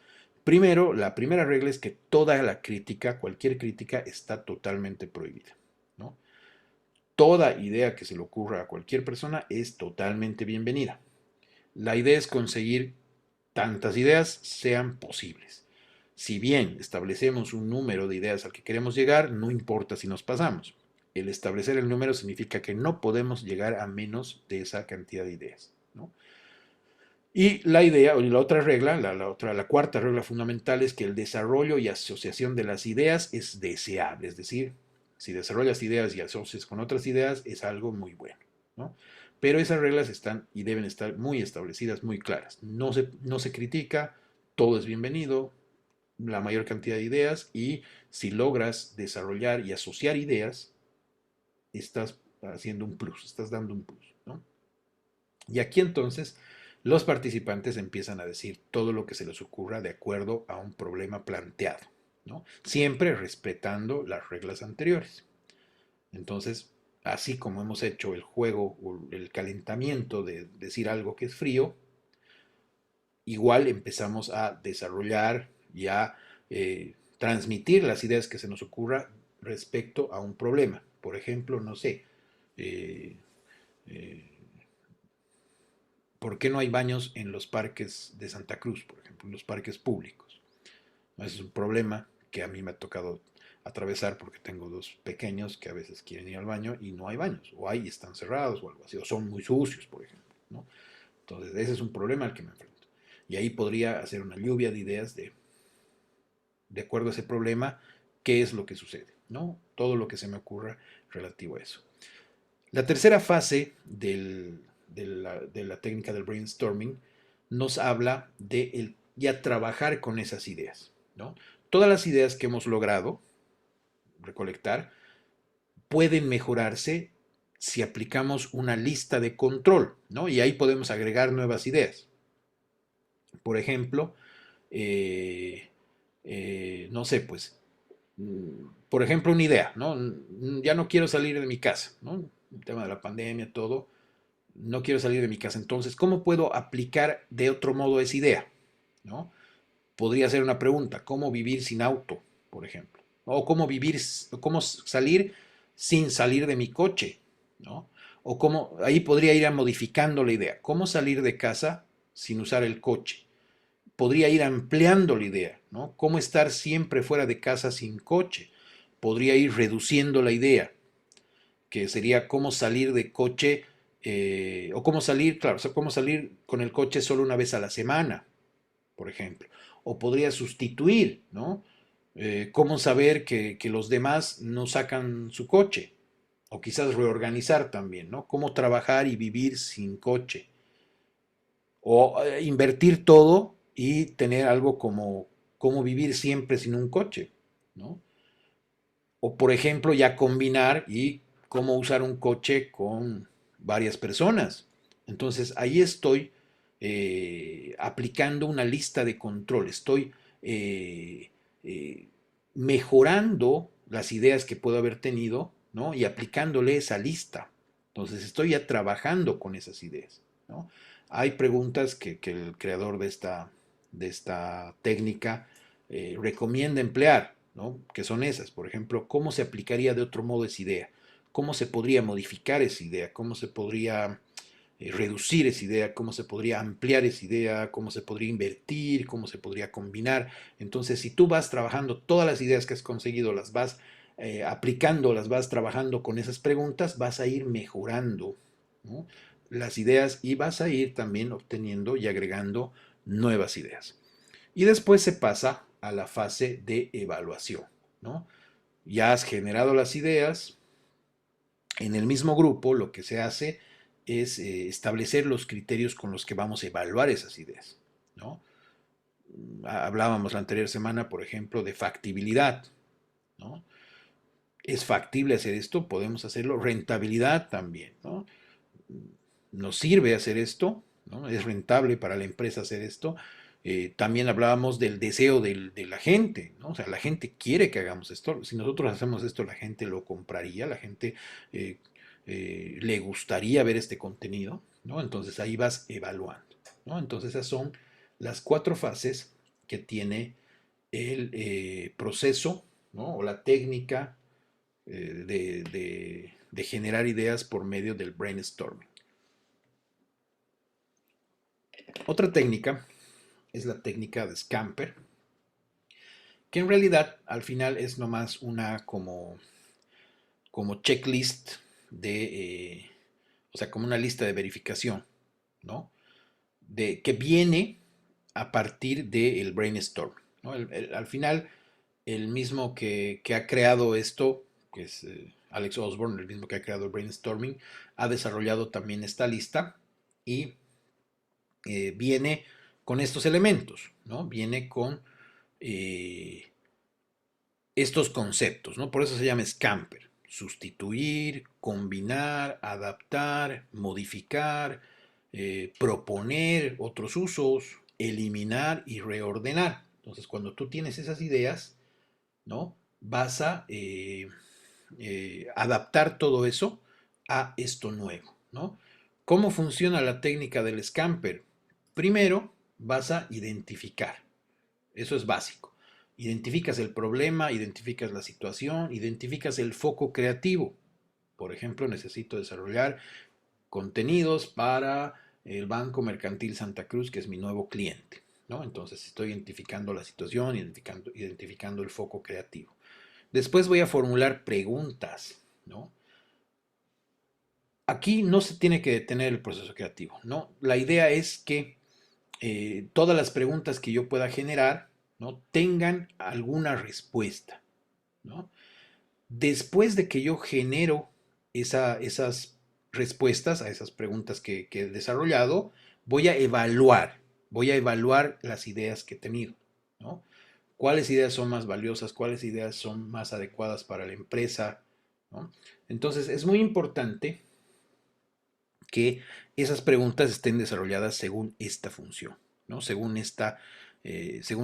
Primero, la primera regla es que toda la crítica, cualquier crítica, está totalmente prohibida, ¿no? Toda idea que se le ocurra a cualquier persona es totalmente bienvenida. La idea es conseguir tantas ideas sean posibles. Si bien establecemos un número de ideas al que queremos llegar, no importa si nos pasamos. El establecer el número significa que no podemos llegar a menos de esa cantidad de ideas, ¿no? Y la idea, o la otra regla, la cuarta regla fundamental es que el desarrollo y asociación de las ideas es deseable, es decir, si desarrollas ideas y asocias con otras ideas es algo muy bueno, ¿no? Pero esas reglas están y deben estar muy establecidas, muy claras. No se critica, todo es bienvenido, la mayor cantidad de ideas, y si logras desarrollar y asociar ideas, estás haciendo un plus, estás dando un plus, ¿no? Y aquí entonces los participantes empiezan a decir todo lo que se les ocurra de acuerdo a un problema planteado, ¿no? Siempre respetando las reglas anteriores. Entonces, así como hemos hecho el juego o el calentamiento de decir algo que es frío, igual empezamos a desarrollar y a transmitir las ideas que se nos ocurra respecto a un problema. Por ejemplo, no sé, eh, eh, ¿por qué no hay baños en los parques de Santa Cruz, por ejemplo, en los parques públicos? Ese es un problema que a mí me ha tocado atravesar porque tengo 2 pequeños que a veces quieren ir al baño y no hay baños, o hay y están cerrados o algo así, o son muy sucios, por ejemplo, ¿no? Entonces, ese es un problema al que me enfrento. Y ahí podría hacer una lluvia de ideas de acuerdo a ese problema, qué es lo que sucede, ¿no? Todo lo que se me ocurra relativo a eso. La tercera fase de la técnica del brainstorming nos habla de ya trabajar con esas ideas, ¿no? Todas las ideas que hemos logrado recolectar pueden mejorarse si aplicamos una lista de control, ¿no? Y ahí podemos agregar nuevas ideas. Por ejemplo, no sé, pues, por ejemplo, una idea, ¿no? Ya no quiero salir de mi casa, ¿no? El tema de la pandemia, todo, no quiero salir de mi casa. Entonces, ¿cómo puedo aplicar de otro modo esa idea? ¿No? Podría ser una pregunta, ¿cómo vivir sin auto, por ejemplo? O cómo salir sin salir de mi coche, ¿no? O cómo, ahí podría ir modificando la idea, ¿cómo salir de casa sin usar el coche? Podría ir ampliando la idea, ¿no? ¿Cómo estar siempre fuera de casa sin coche? Podría ir reduciendo la idea, que sería cómo salir de coche, o cómo salir, claro, o sea, cómo salir con el coche solo una vez a la semana, por ejemplo. O podría sustituir, ¿no? Cómo saber que los demás no sacan su coche. O quizás reorganizar también, ¿no? Cómo trabajar y vivir sin coche. O invertir todo y tener algo como cómo vivir siempre sin un coche, ¿no? O por ejemplo ya combinar y cómo usar un coche con varias personas. Entonces ahí estoy aplicando una lista de control, estoy eh, eh, mejorando las ideas que puedo haber tenido, ¿no? Y aplicándole esa lista. Entonces estoy ya trabajando con esas ideas, ¿no? Hay preguntas que el creador de esta técnica recomienda emplear, ¿no? Que son esas, por ejemplo, ¿cómo se aplicaría de otro modo esa idea? ¿Cómo se podría modificar esa idea? ¿Cómo se podría reducir esa idea? ¿Cómo se podría ampliar esa idea? ¿Cómo se podría invertir? ¿Cómo se podría combinar? Entonces, si tú vas trabajando todas las ideas que has conseguido, las vas aplicando, las vas trabajando con esas preguntas, vas a ir mejorando, ¿no? Las ideas y vas a ir también obteniendo y agregando nuevas ideas. Y después se pasa a la fase de evaluación, ¿no? Ya has generado las ideas. En el mismo grupo lo que se hace es establecer los criterios con los que vamos a evaluar esas ideas, ¿no? Hablábamos la anterior semana, por ejemplo, de factibilidad, ¿no? ¿Es factible hacer esto? Podemos hacerlo. Rentabilidad también, ¿no? ¿Nos sirve hacer esto? ¿No? ¿Es rentable para la empresa hacer esto? También hablábamos del deseo de la gente, ¿no? O sea, la gente quiere que hagamos esto. Si nosotros hacemos esto, la gente lo compraría, la gente eh, le gustaría ver este contenido, ¿no? Entonces ahí vas evaluando, ¿no? Entonces esas son las 4 fases que tiene el proceso, ¿no? O la técnica de generar ideas por medio del brainstorming. Otra técnica es la técnica de Scamper, que en realidad al final es nomás una como checklist o sea, como una lista de verificación, ¿no? Que viene a partir del brainstorming, ¿no? Al final, el mismo que ha creado esto, que es Alex Osborne, el mismo que ha creado el brainstorming, ha desarrollado también esta lista y viene con estos elementos, ¿no? Viene con estos conceptos, ¿no? Por eso se llama Scamper. Sustituir, combinar, adaptar, modificar, proponer otros usos, eliminar y reordenar. Entonces, cuando tú tienes esas ideas, ¿no? Vas a adaptar todo eso a esto nuevo, ¿no? ¿Cómo funciona la técnica del Scamper? Primero, vas a identificar. Eso es básico. Identificas el problema, identificas la situación, identificas el foco creativo. Por ejemplo, necesito desarrollar contenidos para el Banco Mercantil Santa Cruz, que es mi nuevo cliente, ¿no? Entonces estoy identificando la situación, identificando el foco creativo. Después voy a formular preguntas, ¿no? Aquí no se tiene que detener el proceso creativo, ¿no? La idea es que todas las preguntas que yo pueda generar, ¿no? Tengan alguna respuesta, ¿no? Después de que yo genero esas respuestas a esas preguntas que he desarrollado, voy a evaluar las ideas que he tenido, ¿no? ¿Cuáles ideas son más valiosas? ¿Cuáles ideas son más adecuadas para la empresa? ¿No? Entonces, es muy importante que esas preguntas estén desarrolladas según esta función, ¿no? Según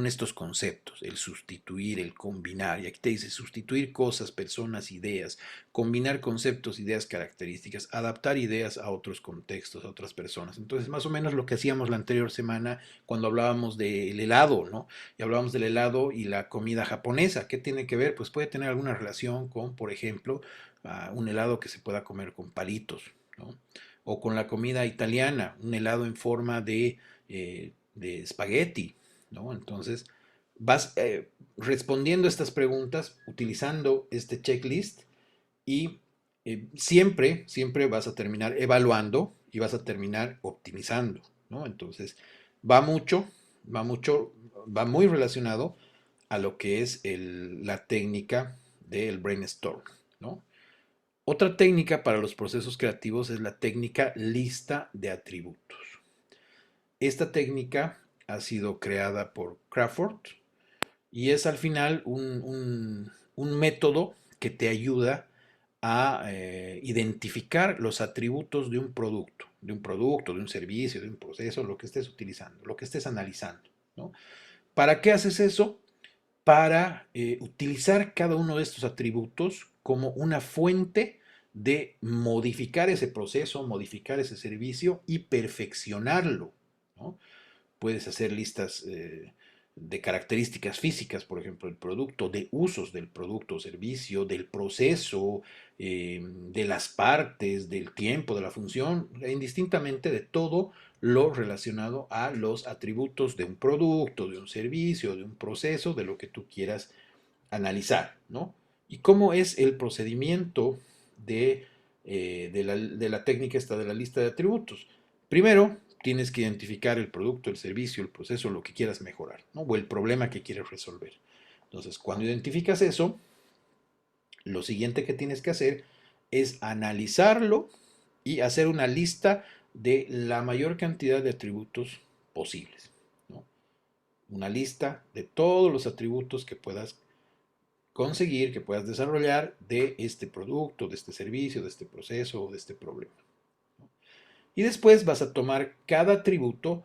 estos conceptos, el sustituir, el combinar, y aquí te dice sustituir cosas, personas, ideas, combinar conceptos, ideas, características, adaptar ideas a otros contextos, a otras personas. Entonces, más o menos lo que hacíamos la anterior semana cuando hablábamos del helado, ¿no? Y hablábamos del helado y la comida japonesa. ¿Qué tiene que ver? Pues puede tener alguna relación con, por ejemplo, un helado que se pueda comer con palitos, ¿no? O con la comida italiana, un helado en forma de espagueti, ¿no? Entonces, vas respondiendo estas preguntas utilizando este checklist y siempre vas a terminar evaluando y vas a terminar optimizando, ¿no? Entonces, va mucho, va mucho, va muy relacionado a lo que es la técnica del brainstorm, ¿no? Otra técnica para los procesos creativos es la técnica lista de atributos. Esta técnica ha sido creada por Crawford y es al final un método que te ayuda a identificar los atributos de un producto, de un servicio, de un proceso, lo que estés utilizando, lo que estés analizando, ¿no? ¿Para qué haces eso? Para utilizar cada uno de estos atributos como una fuente de modificar ese proceso, modificar ese servicio y perfeccionarlo, ¿no? Puedes hacer listas de características físicas, por ejemplo, del producto, de usos del producto o servicio, del proceso, de las partes, del tiempo, de la función, indistintamente de todo lo relacionado a los atributos de un producto, de un servicio, de un proceso, de lo que tú quieras analizar, ¿no? Y cómo es el procedimiento de la técnica esta de la lista de atributos. Primero, tienes que identificar el producto, el servicio, el proceso, lo que quieras mejorar, ¿no? O el problema que quieres resolver. Entonces, cuando identificas eso, lo siguiente que tienes que hacer es analizarlo y hacer una lista de la mayor cantidad de atributos posibles, ¿no? Una lista de todos los atributos que puedas conseguir, que puedas desarrollar de este producto, de este servicio, de este proceso o de este problema. Y después vas a tomar cada atributo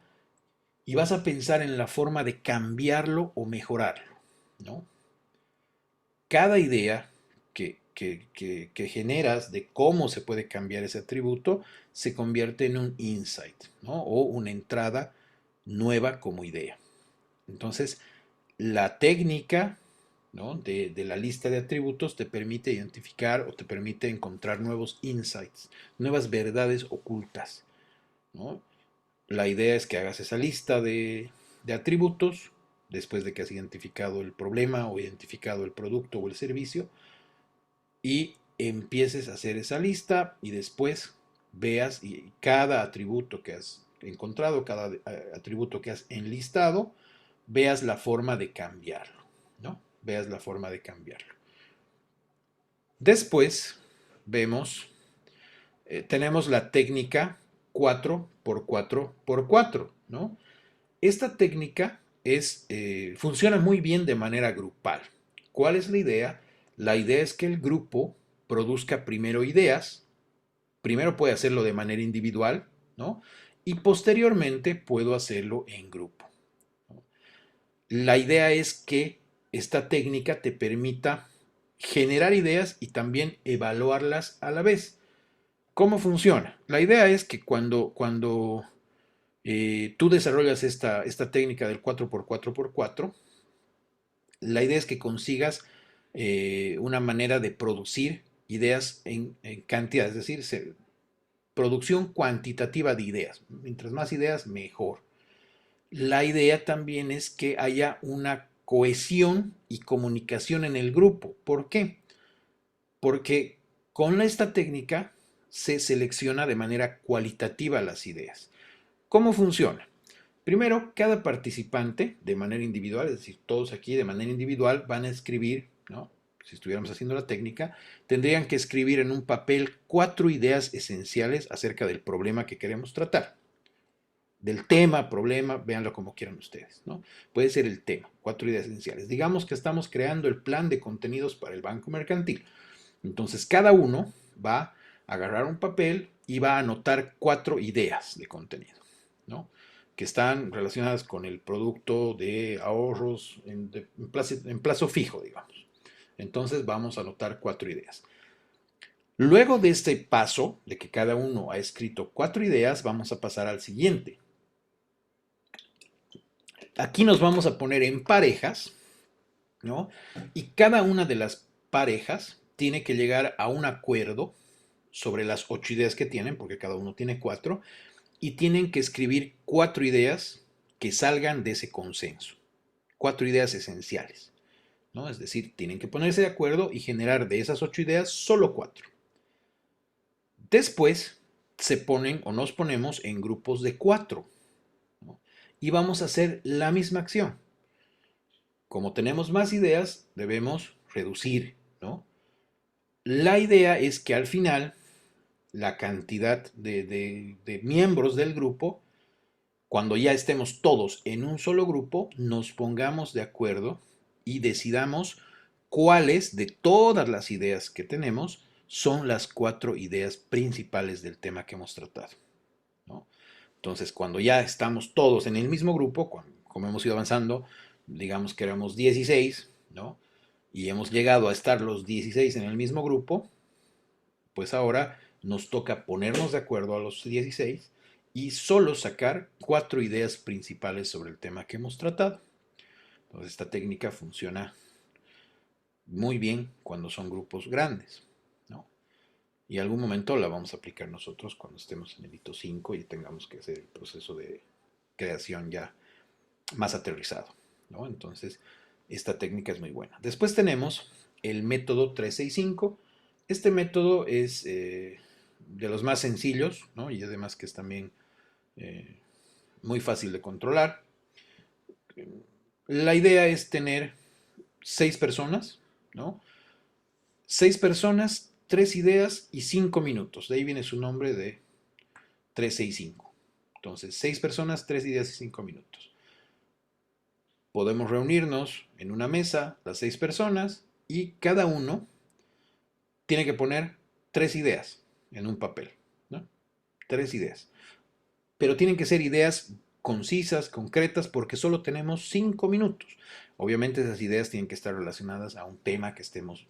y vas a pensar en la forma de cambiarlo o mejorarlo, ¿no? Cada idea que generas de cómo se puede cambiar ese atributo se convierte en un insight, ¿no? O una entrada nueva como idea. Entonces, la técnica, ¿no? de la lista de atributos te permite identificar o te permite encontrar nuevos insights, nuevas verdades ocultas, ¿no? La idea es que hagas esa lista de atributos después de que has identificado el problema o identificado el producto o el servicio y empieces a hacer esa lista y después veas y cada atributo que has encontrado, cada atributo que has enlistado, veas la forma de cambiarlo, ¿no? Veas la forma de cambiarlo. Después tenemos la técnica 4x4x4, ¿no? Esta técnica funciona muy bien de manera grupal. ¿Cuál es la idea? La idea es que el grupo produzca primero ideas, primero puede hacerlo de manera individual, ¿no? Y posteriormente puedo hacerlo en grupo, ¿no? La idea es que esta técnica te permita generar ideas y también evaluarlas a la vez. ¿Cómo funciona? La idea es que cuando tú desarrollas esta técnica del 4x4x4, la idea es que consigas una manera de producir ideas en cantidad, es decir, producción cuantitativa de ideas. Mientras más ideas, mejor. La idea también es que haya una cohesión y comunicación en el grupo. ¿Por qué? Porque con esta técnica se selecciona de manera cualitativa las ideas. ¿Cómo funciona? Primero, cada participante de manera individual, es decir, todos aquí de manera individual van a escribir, ¿no? Si estuviéramos haciendo la técnica, tendrían que escribir en un papel 4 ideas esenciales acerca del problema que queremos tratar. Del tema, problema, véanlo como quieran ustedes, ¿no? Puede ser el tema, 4 ideas esenciales. Digamos que estamos creando el plan de contenidos para el Banco Mercantil. Entonces, cada uno va a agarrar un papel y va a anotar 4 ideas de contenido, ¿no? Que están relacionadas con el producto de ahorros en plazo fijo, digamos. Entonces vamos a anotar 4 ideas. Luego de este paso, de que cada uno ha escrito 4 ideas, vamos a pasar al siguiente. Aquí nos vamos a poner en parejas, ¿no? Y cada una de las parejas tiene que llegar a un acuerdo sobre las 8 ideas que tienen, porque cada uno tiene 4, y tienen que escribir 4 ideas que salgan de ese consenso, 4 ideas esenciales, ¿no? Es decir, tienen que ponerse de acuerdo y generar de esas 8 ideas solo 4. Después se ponen o nos ponemos en grupos de 4, ¿no? Y vamos a hacer la misma acción. Como tenemos más ideas, debemos reducir, ¿no? La idea es que al final la cantidad de miembros del grupo, cuando ya estemos todos en un solo grupo, nos pongamos de acuerdo y decidamos cuáles de todas las ideas que tenemos son las 4 ideas principales del tema que hemos tratado, ¿no? Entonces, cuando ya estamos todos en el mismo grupo, como hemos ido avanzando, digamos que éramos 16, ¿no? Y hemos llegado a estar los 16 en el mismo grupo, pues ahora nos toca ponernos de acuerdo a los 16 y solo sacar 4 ideas principales sobre el tema que hemos tratado. Entonces esta técnica funciona muy bien cuando son grupos grandes, ¿no? Y en algún momento la vamos a aplicar nosotros cuando estemos en el hito 5 y tengamos que hacer el proceso de creación ya más aterrizado, ¿no? Entonces, esta técnica es muy buena. Después tenemos el método 365. Este método es de los más sencillos, ¿no? Y además que es también eh, muy fácil de controlar. La idea es tener 6 personas, ¿no? 6 personas, 3 ideas y 5 minutos. De ahí viene su nombre de 365. Entonces, 6 personas, 3 ideas y 5 minutos. Podemos reunirnos en una mesa, las 6 personas, y cada uno tiene que poner 3 ideas en un papel, ¿no? 3 ideas. Pero tienen que ser ideas concisas, concretas, porque solo tenemos 5 minutos. Obviamente esas ideas tienen que estar relacionadas a un tema que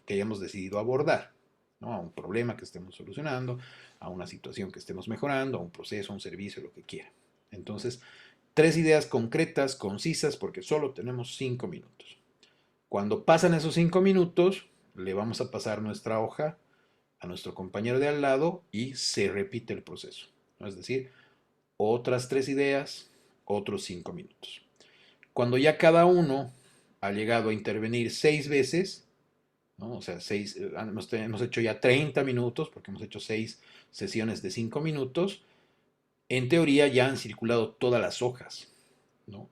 hayamos decidido abordar, ¿no? A un problema que estemos solucionando, a una situación que estemos mejorando, a un proceso, a un servicio, lo que quiera. Entonces, 3 ideas concretas, concisas, porque solo tenemos 5 minutos. Cuando pasan esos 5 minutos, le vamos a pasar nuestra hoja a nuestro compañero de al lado y se repite el proceso, ¿no? Es decir, otras 3 ideas, otros 5 minutos. Cuando ya cada uno ha llegado a intervenir 6 veces, ¿no? O sea, hemos hecho ya 30 minutos, porque hemos hecho 6 sesiones de 5 minutos, en teoría ya han circulado todas las hojas, ¿no?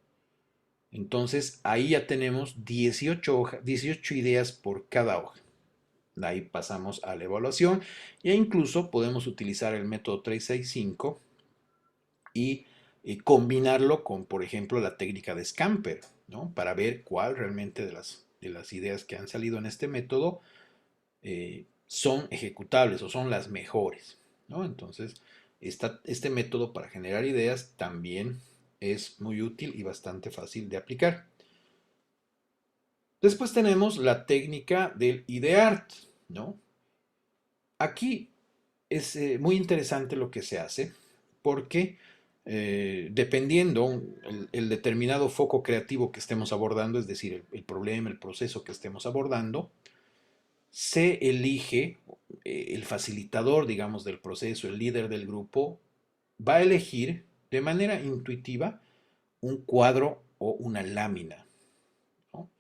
Entonces ahí ya tenemos 18 ideas por cada hoja. De ahí pasamos a la evaluación e incluso podemos utilizar el método 365 y combinarlo con, por ejemplo, la técnica de Scamper, ¿no? Para ver cuál realmente de las ideas que han salido en este método son ejecutables o son las mejores, ¿no? Entonces, este método para generar ideas también es muy útil y bastante fácil de aplicar. Después tenemos la técnica del IdeArt, ¿no? Aquí es muy interesante lo que se hace porque dependiendo el determinado foco creativo que estemos abordando, es decir, el problema, el proceso que estemos abordando, se elige el facilitador, digamos, del proceso, el líder del grupo, va a elegir de manera intuitiva un cuadro o una lámina, ¿no?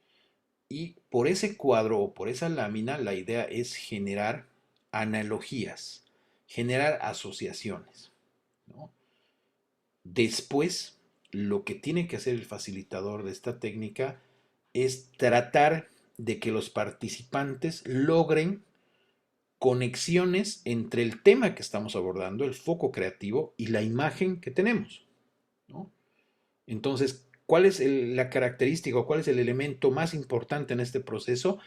Y por ese cuadro o por esa lámina, la idea es generar analogías, generar asociaciones, ¿no? Después, lo que tiene que hacer el facilitador de esta técnica es tratar de que los participantes logren conexiones entre el tema que estamos abordando, el foco creativo, y la imagen que tenemos, ¿no? Entonces, ¿cuál es la característica o cuál es el elemento más importante en este proceso?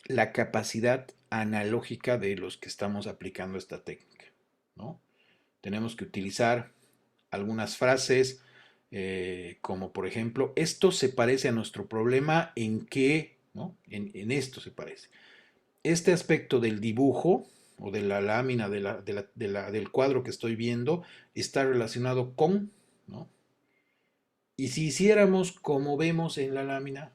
La capacidad analógica de los que estamos aplicando esta técnica, ¿no? Tenemos que utilizar algunas frases como por ejemplo, esto se parece a nuestro problema en qué, ¿no? En esto se parece. Este aspecto del dibujo o de la lámina del cuadro que estoy viendo está relacionado con, ¿no? Y si hiciéramos como vemos en la lámina,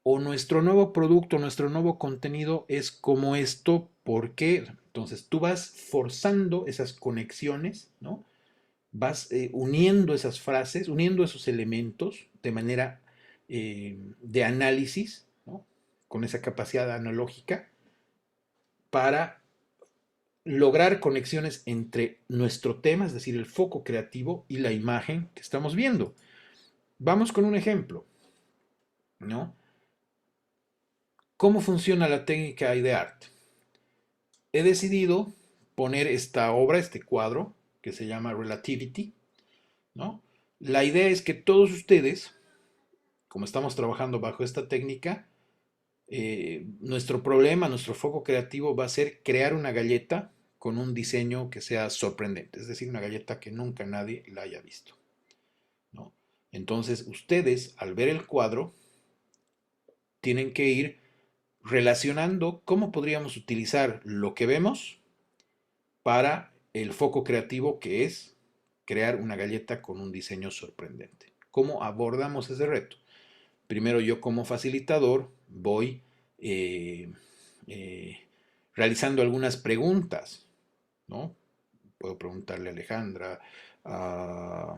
o nuestro nuevo producto, nuestro nuevo contenido es como esto, ¿por qué? Entonces tú vas forzando esas conexiones, ¿no? Vas uniendo esas frases, uniendo esos elementos de manera de análisis, ¿no? Con esa capacidad analógica para lograr conexiones entre nuestro tema, es decir, el foco creativo y la imagen que estamos viendo. Vamos con un ejemplo, ¿no? ¿Cómo funciona la técnica IdeArt? He decidido poner esta obra, este cuadro, que se llama Relativity, ¿no? La idea es que todos ustedes, como estamos trabajando bajo esta técnica, nuestro problema, nuestro foco creativo va a ser crear una galleta con un diseño que sea sorprendente, es decir, una galleta que nunca nadie la haya visto, ¿no? Entonces, ustedes, al ver el cuadro, tienen que ir relacionando cómo podríamos utilizar lo que vemos para el foco creativo que es crear una galleta con un diseño sorprendente. ¿Cómo abordamos ese reto? primero yo como facilitador voy eh, eh, realizando algunas preguntas, ¿no? Puedo preguntarle a Alejandra, a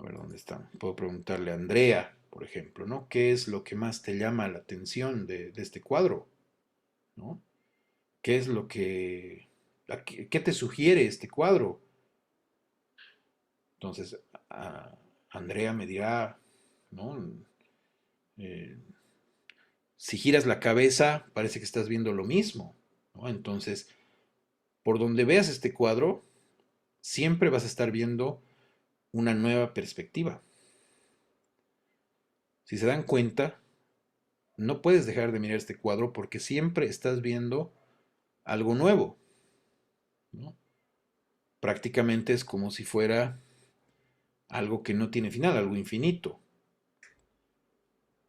ver dónde están. Puedo preguntarle a Andrea, por ejemplo, ¿no? ¿Qué es lo que más te llama la atención de este cuadro? ¿No? ¿Qué es lo que, qué te sugiere este cuadro? Entonces, Andrea me dirá, ¿no? Eh, si giras la cabeza, parece que estás viendo lo mismo, ¿no? Entonces, por donde veas este cuadro, siempre vas a estar viendo una nueva perspectiva. Si se dan cuenta, no puedes dejar de mirar este cuadro porque siempre estás viendo algo nuevo, ¿no? Prácticamente es como si fuera algo que no tiene final, algo infinito.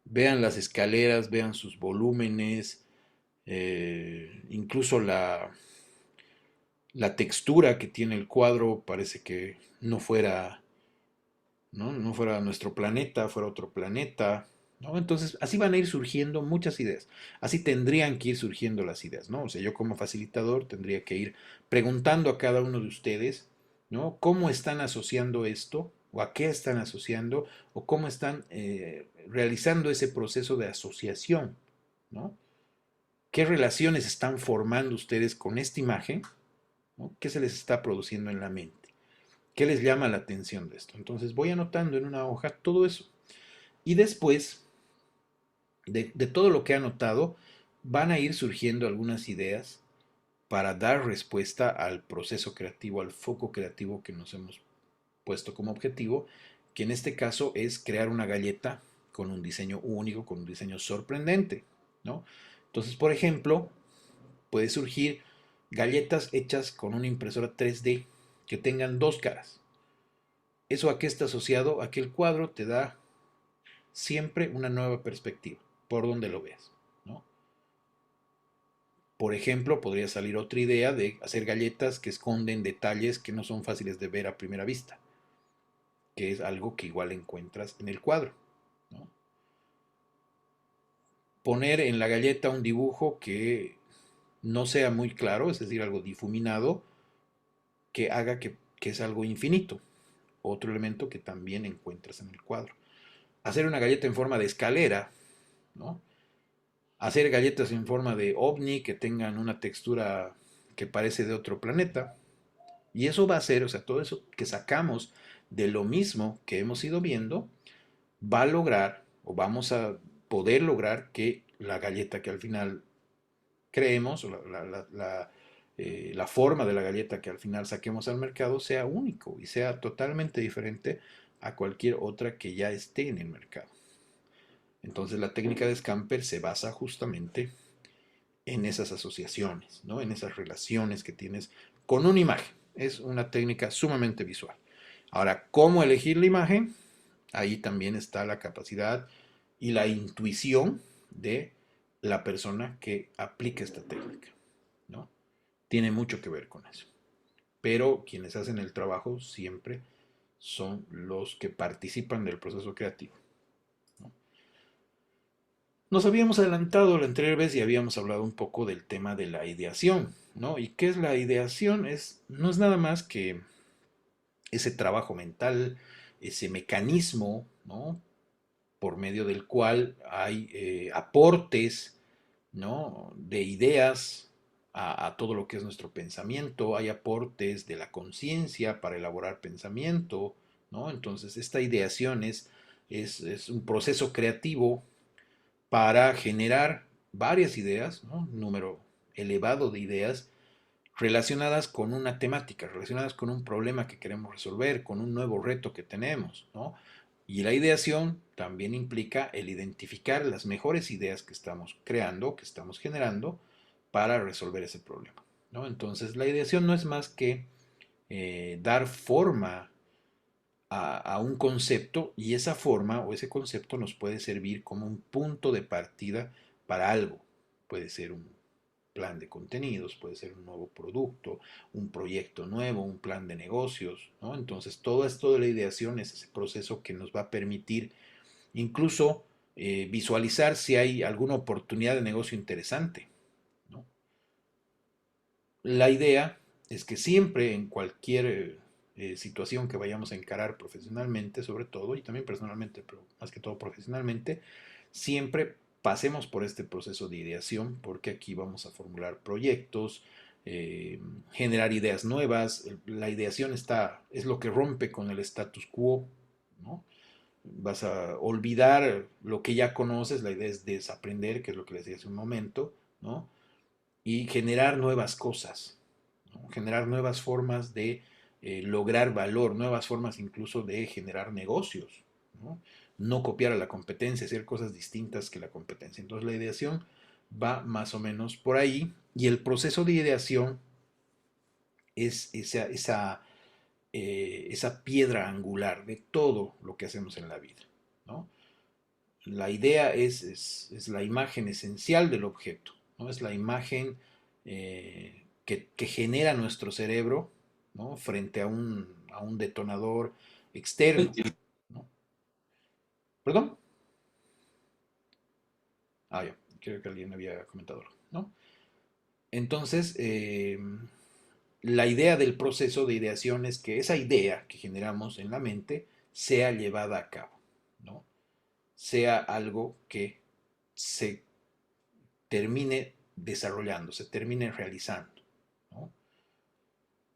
Vean las escaleras, vean sus volúmenes, incluso la textura que tiene el cuadro parece que no fuera, ¿no? No fuera nuestro planeta, fuera otro planeta, ¿no? Entonces, así van a ir surgiendo muchas ideas. Así tendrían que ir surgiendo las ideas, ¿no? O sea, yo como facilitador tendría que ir preguntando a cada uno de ustedes, ¿no? ¿Cómo están asociando esto? ¿O a qué están asociando? ¿O cómo están realizando ese proceso de asociación, ¿no? ¿Qué relaciones están formando ustedes con esta imagen? ¿No? ¿Qué se les está produciendo en la mente? ¿Qué les llama la atención de esto? Entonces voy anotando en una hoja todo eso. Y después de todo lo que he anotado, van a ir surgiendo algunas ideas para dar respuesta al proceso creativo, al foco creativo que nos hemos puesto como objetivo, que en este caso es crear una galleta con un diseño único, con un diseño sorprendente, ¿no? Entonces, por ejemplo, puede surgir galletas hechas con una impresora 3D que tengan dos caras. ¿Eso a qué está asociado? A que el cuadro te da siempre una nueva perspectiva, por donde lo veas, ¿no? Por ejemplo, podría salir otra idea de hacer galletas que esconden detalles que no son fáciles de ver a primera vista, que es algo que igual encuentras en el cuadro, ¿no? Poner en la galleta un dibujo que no sea muy claro, es decir, algo difuminado, que haga que es algo infinito, otro elemento que también encuentras en el cuadro. Hacer una galleta en forma de escalera, ¿no? Hacer galletas en forma de ovni que tengan una textura que parece de otro planeta. Y eso va a ser, o sea, todo eso que sacamos de lo mismo que hemos ido viendo, va a lograr, o vamos a poder lograr que la galleta que al final creemos, o la forma de la galleta que al final saquemos al mercado sea único y sea totalmente diferente a cualquier otra que ya esté en el mercado. Entonces la técnica de Scamper se basa justamente en esas asociaciones, ¿no? En esas relaciones que tienes con una imagen. Es una técnica sumamente visual. Ahora, ¿cómo elegir la imagen? Ahí también está la capacidad y la intuición de la persona que aplica esta técnica, ¿no? Tiene mucho que ver con eso. Pero quienes hacen el trabajo siempre son los que participan del proceso creativo, ¿no? Nos habíamos adelantado la anterior vez y habíamos hablado un poco del tema de la ideación, ¿no? ¿Y qué es la ideación? No es nada más que ese trabajo mental, ese mecanismo, ¿no? Por medio del cual hay aportes, ¿no? De ideas a todo lo que es nuestro pensamiento, hay aportes de la conciencia para elaborar pensamiento, ¿no? Entonces, esta ideación es un proceso creativo para generar varias ideas, ¿no? Un número elevado de ideas relacionadas con una temática, relacionadas con un problema que queremos resolver, con un nuevo reto que tenemos, ¿no? Y la ideación también implica el identificar las mejores ideas que estamos creando, que estamos generando para resolver ese problema, ¿no? Entonces, la ideación no es más que dar forma a un concepto y esa forma o ese concepto nos puede servir como un punto de partida para algo. Puede ser un plan de contenidos, puede ser un nuevo producto, un proyecto nuevo, un plan de negocios, ¿no? Entonces, todo esto de la ideación es ese proceso que nos va a permitir incluso visualizar si hay alguna oportunidad de negocio interesante, ¿no? La idea es que siempre en cualquier situación que vayamos a encarar profesionalmente, sobre todo, y también personalmente, pero más que todo profesionalmente, siempre pasemos por este proceso de ideación, porque aquí vamos a formular proyectos, generar ideas nuevas. La ideación es lo que rompe con el status quo, ¿no? Vas a olvidar lo que ya conoces, la idea es desaprender, que es lo que les decía hace un momento, ¿no? Y generar nuevas cosas, ¿no? Generar nuevas formas de lograr valor, nuevas formas incluso de generar negocios, ¿no? No copiar a la competencia, hacer cosas distintas que la competencia. Entonces la ideación va más o menos por ahí y el proceso de ideación es esa piedra angular de todo lo que hacemos en la vida, ¿no? La idea es la imagen esencial del objeto, ¿no? Es la imagen que genera nuestro cerebro, ¿no? Frente a un detonador externo, ¿no? ¿Perdón? Ah, ya, creo que alguien había comentado algo, ¿no? Entonces, la idea del proceso de ideación es que esa idea que generamos en la mente sea llevada a cabo, ¿no? Sea algo que se termine desarrollando, se termine realizando, ¿no?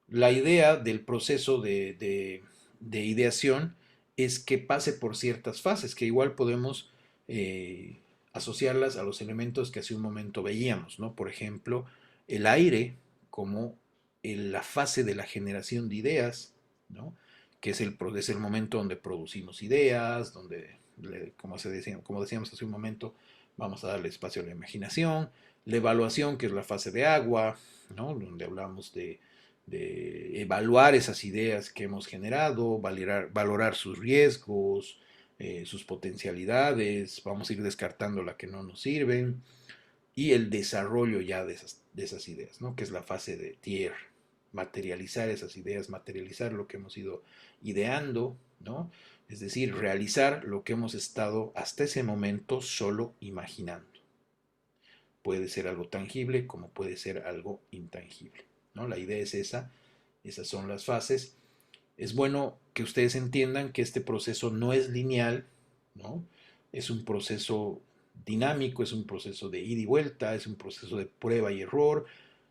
La idea del proceso de ideación es que pase por ciertas fases, que igual podemos asociarlas a los elementos que hace un momento veíamos, ¿no? Por ejemplo, el aire como la fase de la generación de ideas, ¿no? Que es el momento donde producimos ideas, donde, como decíamos hace un momento, vamos a darle espacio a la imaginación, la evaluación, que es la fase de agua, ¿no? Donde hablamos de evaluar esas ideas que hemos generado, valorar sus riesgos, sus potencialidades, vamos a ir descartando la que no nos sirven, y el desarrollo ya de esas ideas, ¿no? Que es la fase de tierra, materializar esas ideas, materializar lo que hemos ido ideando, ¿no? Es decir, realizar lo que hemos estado hasta ese momento solo imaginando. Puede ser algo tangible como puede ser algo intangible, ¿no? La idea es esa, esas son las fases. Es bueno que ustedes entiendan que este proceso no es lineal, ¿no? Es un proceso dinámico, es un proceso de ida y vuelta, es un proceso de prueba y error.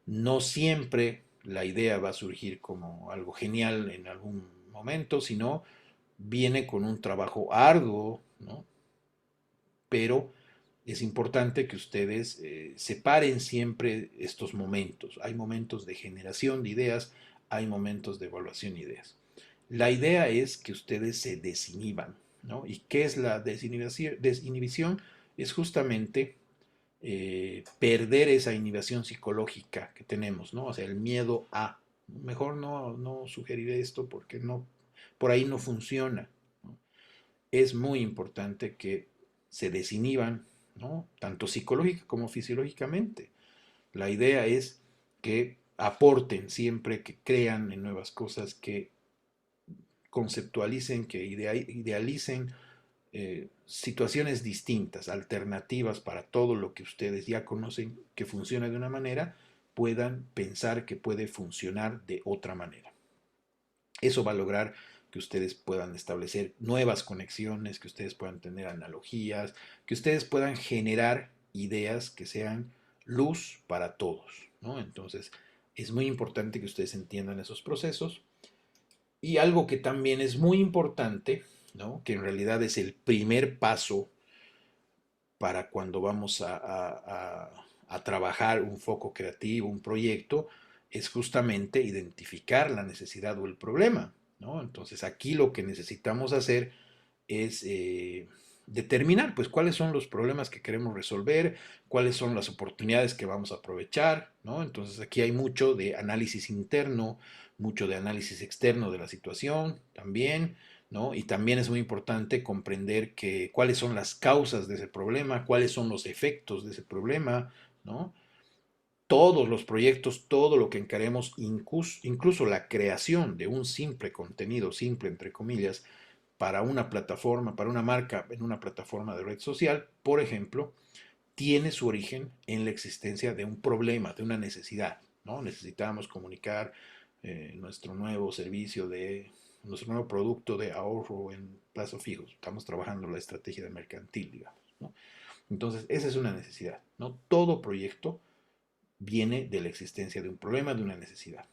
No siempre la idea va a surgir como algo genial en algún momento, sino viene con un trabajo arduo, ¿no? Pero es importante que ustedes separen siempre estos momentos. Hay momentos de generación de ideas, hay momentos de evaluación de ideas. La idea es que ustedes se desinhiban, ¿no? ¿Y qué es la desinhibición? Es justamente perder esa inhibición psicológica que tenemos, ¿no? O sea, el miedo a. Mejor no sugerir esto porque no, por ahí no funciona, ¿no? Es muy importante que se desinhiban, ¿no? Tanto psicológica como fisiológicamente. La idea es que aporten siempre, que crean en nuevas cosas, que conceptualicen, que idealicen situaciones distintas, alternativas para todo lo que ustedes ya conocen que funciona de una manera, puedan pensar que puede funcionar de otra manera. Eso va a lograr que ustedes puedan establecer nuevas conexiones, que ustedes puedan tener analogías, que ustedes puedan generar ideas que sean luz para todos, ¿no? Entonces, es muy importante que ustedes entiendan esos procesos. Y algo que también es muy importante, ¿no? Que en realidad es el primer paso para cuando vamos a trabajar un foco creativo, un proyecto, es justamente identificar la necesidad o el problema, ¿no? Entonces aquí lo que necesitamos hacer es determinar, pues, cuáles son los problemas que queremos resolver, cuáles son las oportunidades que vamos a aprovechar, ¿no? Entonces aquí hay mucho de análisis interno, mucho de análisis externo de la situación también, ¿no? Y también es muy importante comprender cuáles son las causas de ese problema, cuáles son los efectos de ese problema, ¿no? Todos los proyectos, todo lo que encaremos, incluso la creación de un simple contenido, simple entre comillas, para una plataforma, para una marca en una plataforma de red social, por ejemplo, tiene su origen en la existencia de un problema, de una necesidad, ¿no? Necesitamos comunicar nuestro nuevo servicio nuestro nuevo producto de ahorro en plazo fijo. Estamos trabajando la estrategia de mercantil, digamos, ¿no? Entonces, esa es una necesidad, ¿no? Todo proyecto viene de la existencia de un problema, de una necesidad.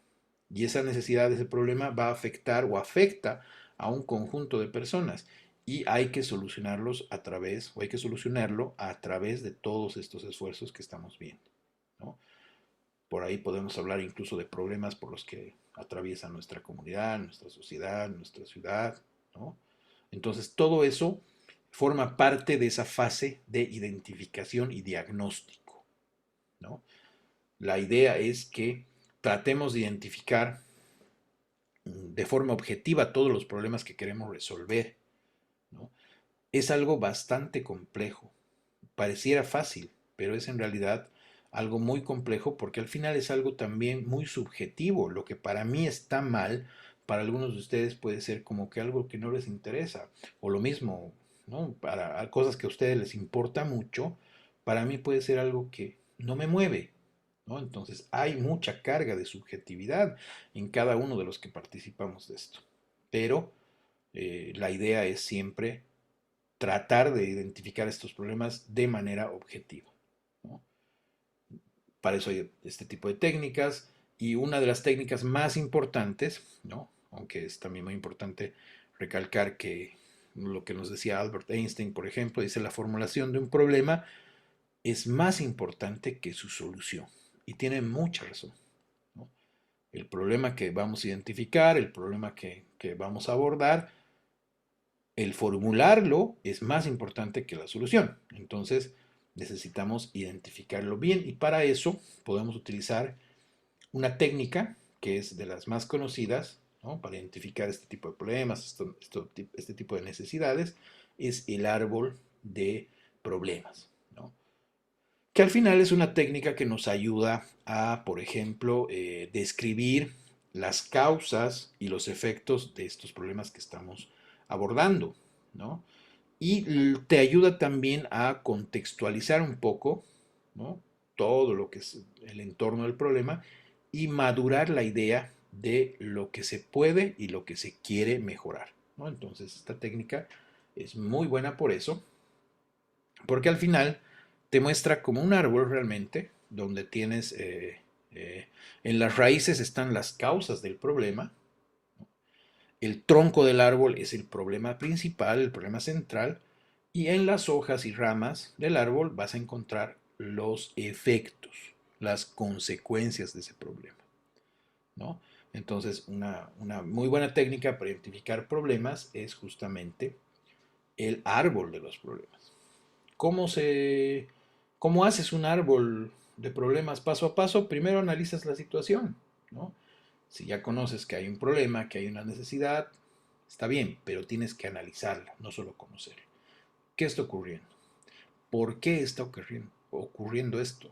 Y esa necesidad, ese problema va a afectar o afecta a un conjunto de personas y hay que solucionarlos a través, o hay que solucionarlo a través de todos estos esfuerzos que estamos viendo, ¿no? Por ahí podemos hablar incluso de problemas por los que atraviesa nuestra comunidad, nuestra sociedad, nuestra ciudad, ¿no? Entonces, todo eso forma parte de esa fase de identificación y diagnóstico, ¿no? La idea es que tratemos de identificar de forma objetiva todos los problemas que queremos resolver, ¿no? Es algo bastante complejo. Pareciera fácil, pero es en realidad algo muy complejo porque al final es algo también muy subjetivo. Lo que para mí está mal, para algunos de ustedes puede ser como que algo que no les interesa. O lo mismo, ¿no? Para cosas que a ustedes les importa mucho, para mí puede ser algo que no me mueve, ¿no? Entonces hay mucha carga de subjetividad en cada uno de los que participamos de esto. Pero la idea es siempre tratar de identificar estos problemas de manera objetiva, ¿no? Para eso hay este tipo de técnicas y una de las técnicas más importantes, ¿no? Aunque es también muy importante recalcar que lo que nos decía Albert Einstein, por ejemplo, dice la formulación de un problema es más importante que su solución. Y tiene mucha razón, ¿no? El problema que vamos a identificar, el problema que vamos a abordar, el formularlo es más importante que la solución. Entonces necesitamos identificarlo bien y para eso podemos utilizar una técnica que es de las más conocidas, ¿no? Para identificar este tipo de problemas, este tipo de necesidades, es el árbol de problemas, ¿no? Que al final es una técnica que nos ayuda a, por ejemplo, describir las causas y los efectos de estos problemas que estamos abordando, ¿no? Y te ayuda también a contextualizar un poco, ¿no? Todo lo que es el entorno del problema y madurar la idea de lo que se puede y lo que se quiere mejorar, ¿no? Entonces, esta técnica es muy buena por eso, porque al final te muestra como un árbol realmente, donde tienes en las raíces están las causas del problema. El tronco del árbol es el problema principal, el problema central, y en las hojas y ramas del árbol vas a encontrar los efectos, las consecuencias de ese problema, ¿no? Entonces, una muy buena técnica para identificar problemas es justamente el árbol de los problemas. ¿Cómo cómo haces un árbol de problemas paso a paso? Primero analizas la situación, ¿no? Si ya conoces que hay un problema, que hay una necesidad, está bien, pero tienes que analizarla, no solo conocerla. ¿Qué está ocurriendo? ¿Por qué está ocurriendo esto?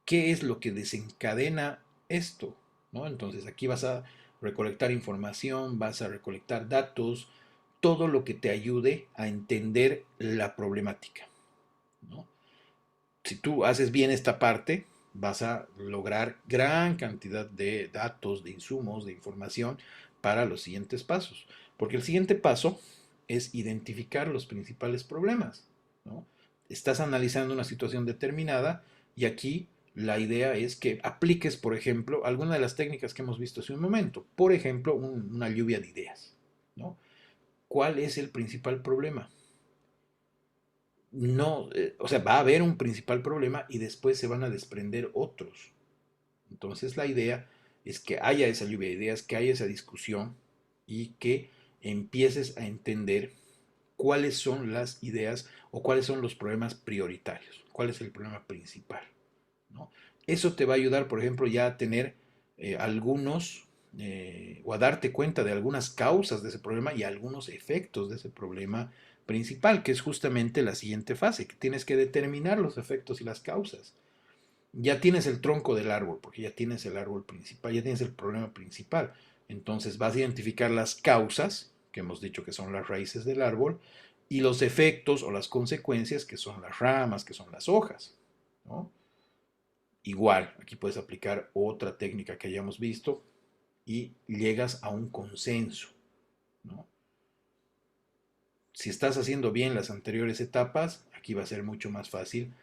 ¿Qué es lo que desencadena esto? ¿No? Entonces aquí vas a recolectar información, vas a recolectar datos, todo lo que te ayude a entender la problemática, ¿no? Si tú haces bien esta parte, vas a lograr gran cantidad de datos, de insumos, de información para los siguientes pasos. Porque el siguiente paso es identificar los principales problemas, ¿no? Estás analizando una situación determinada y aquí la idea es que apliques, por ejemplo, alguna de las técnicas que hemos visto hace un momento. Por ejemplo, una lluvia de ideas, ¿no? ¿Cuál es el principal problema? No, o sea, va a haber un principal problema y después se van a desprender otros. Entonces la idea es que haya esa lluvia de ideas, que haya esa discusión y que empieces a entender cuáles son las ideas o cuáles son los problemas prioritarios, cuál es el problema principal, ¿no? Eso te va a ayudar, por ejemplo, ya a tener algunos o a darte cuenta de algunas causas de ese problema y algunos efectos de ese problema principal, que es justamente la siguiente fase, que tienes que determinar los efectos y las causas. Ya tienes el tronco del árbol, porque ya tienes el árbol principal, ya tienes el problema principal. Entonces vas a identificar las causas, que hemos dicho que son las raíces del árbol, y los efectos o las consecuencias, que son las ramas, que son las hojas, ¿no? Igual, aquí puedes aplicar otra técnica que hayamos visto y llegas a un consenso, ¿no? Si estás haciendo bien las anteriores etapas, aquí va a ser mucho más fácil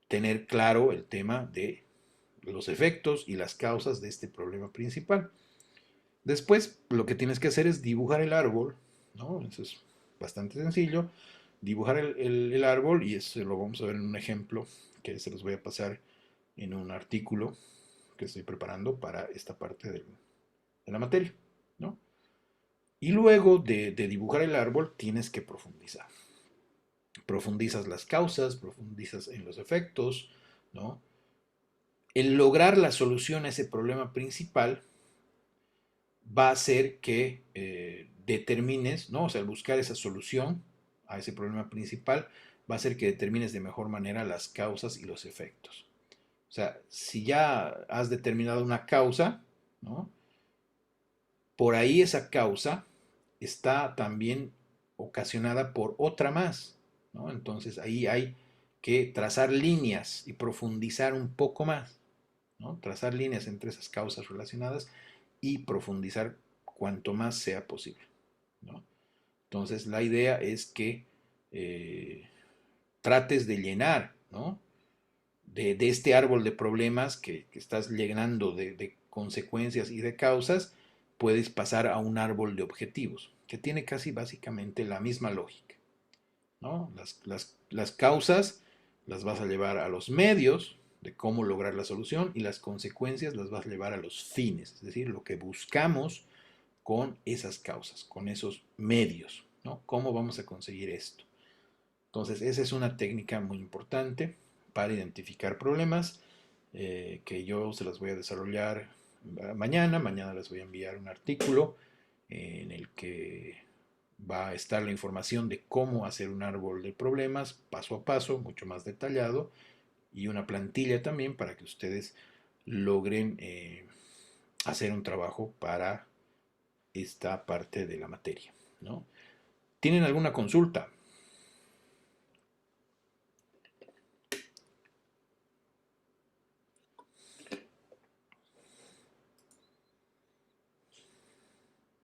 tener claro el tema de los efectos y las causas de este problema principal. Después, lo que tienes que hacer es dibujar el árbol, ¿no? Eso es bastante sencillo. Dibujar el árbol, y eso lo vamos a ver en un ejemplo que se los voy a pasar en un artículo que estoy preparando para esta parte de la materia, ¿no? Y luego de dibujar el árbol, tienes que profundizar. Profundizas las causas, profundizas en los efectos, ¿no? El lograr la solución a ese problema principal va a hacer que determines, ¿no? O sea, el buscar esa solución a ese problema principal va a hacer que determines de mejor manera las causas y los efectos. O sea, si ya has determinado una causa, ¿no? Por ahí esa causa está también ocasionada por otra más, ¿no? Entonces ahí hay que trazar líneas y profundizar un poco más, ¿no? Trazar líneas entre esas causas relacionadas y profundizar cuanto más sea posible, ¿no? Entonces la idea es que trates de llenar, ¿no? De este árbol de problemas que estás llenando de consecuencias y de causas, puedes pasar a un árbol de objetivos, que tiene casi básicamente la misma lógica, ¿no? Las causas las vas a llevar a los medios de cómo lograr la solución, y las consecuencias las vas a llevar a los fines, es decir, lo que buscamos con esas causas, con esos medios, ¿no? ¿Cómo vamos a conseguir esto? Entonces, esa es una técnica muy importante para identificar problemas, que yo se las voy a desarrollar mañana. Mañana les voy a enviar un artículo en el que va a estar la información de cómo hacer un árbol de problemas paso a paso, mucho más detallado, y una plantilla también para que ustedes logren hacer un trabajo para esta parte de la materia, ¿no? ¿Tienen alguna consulta?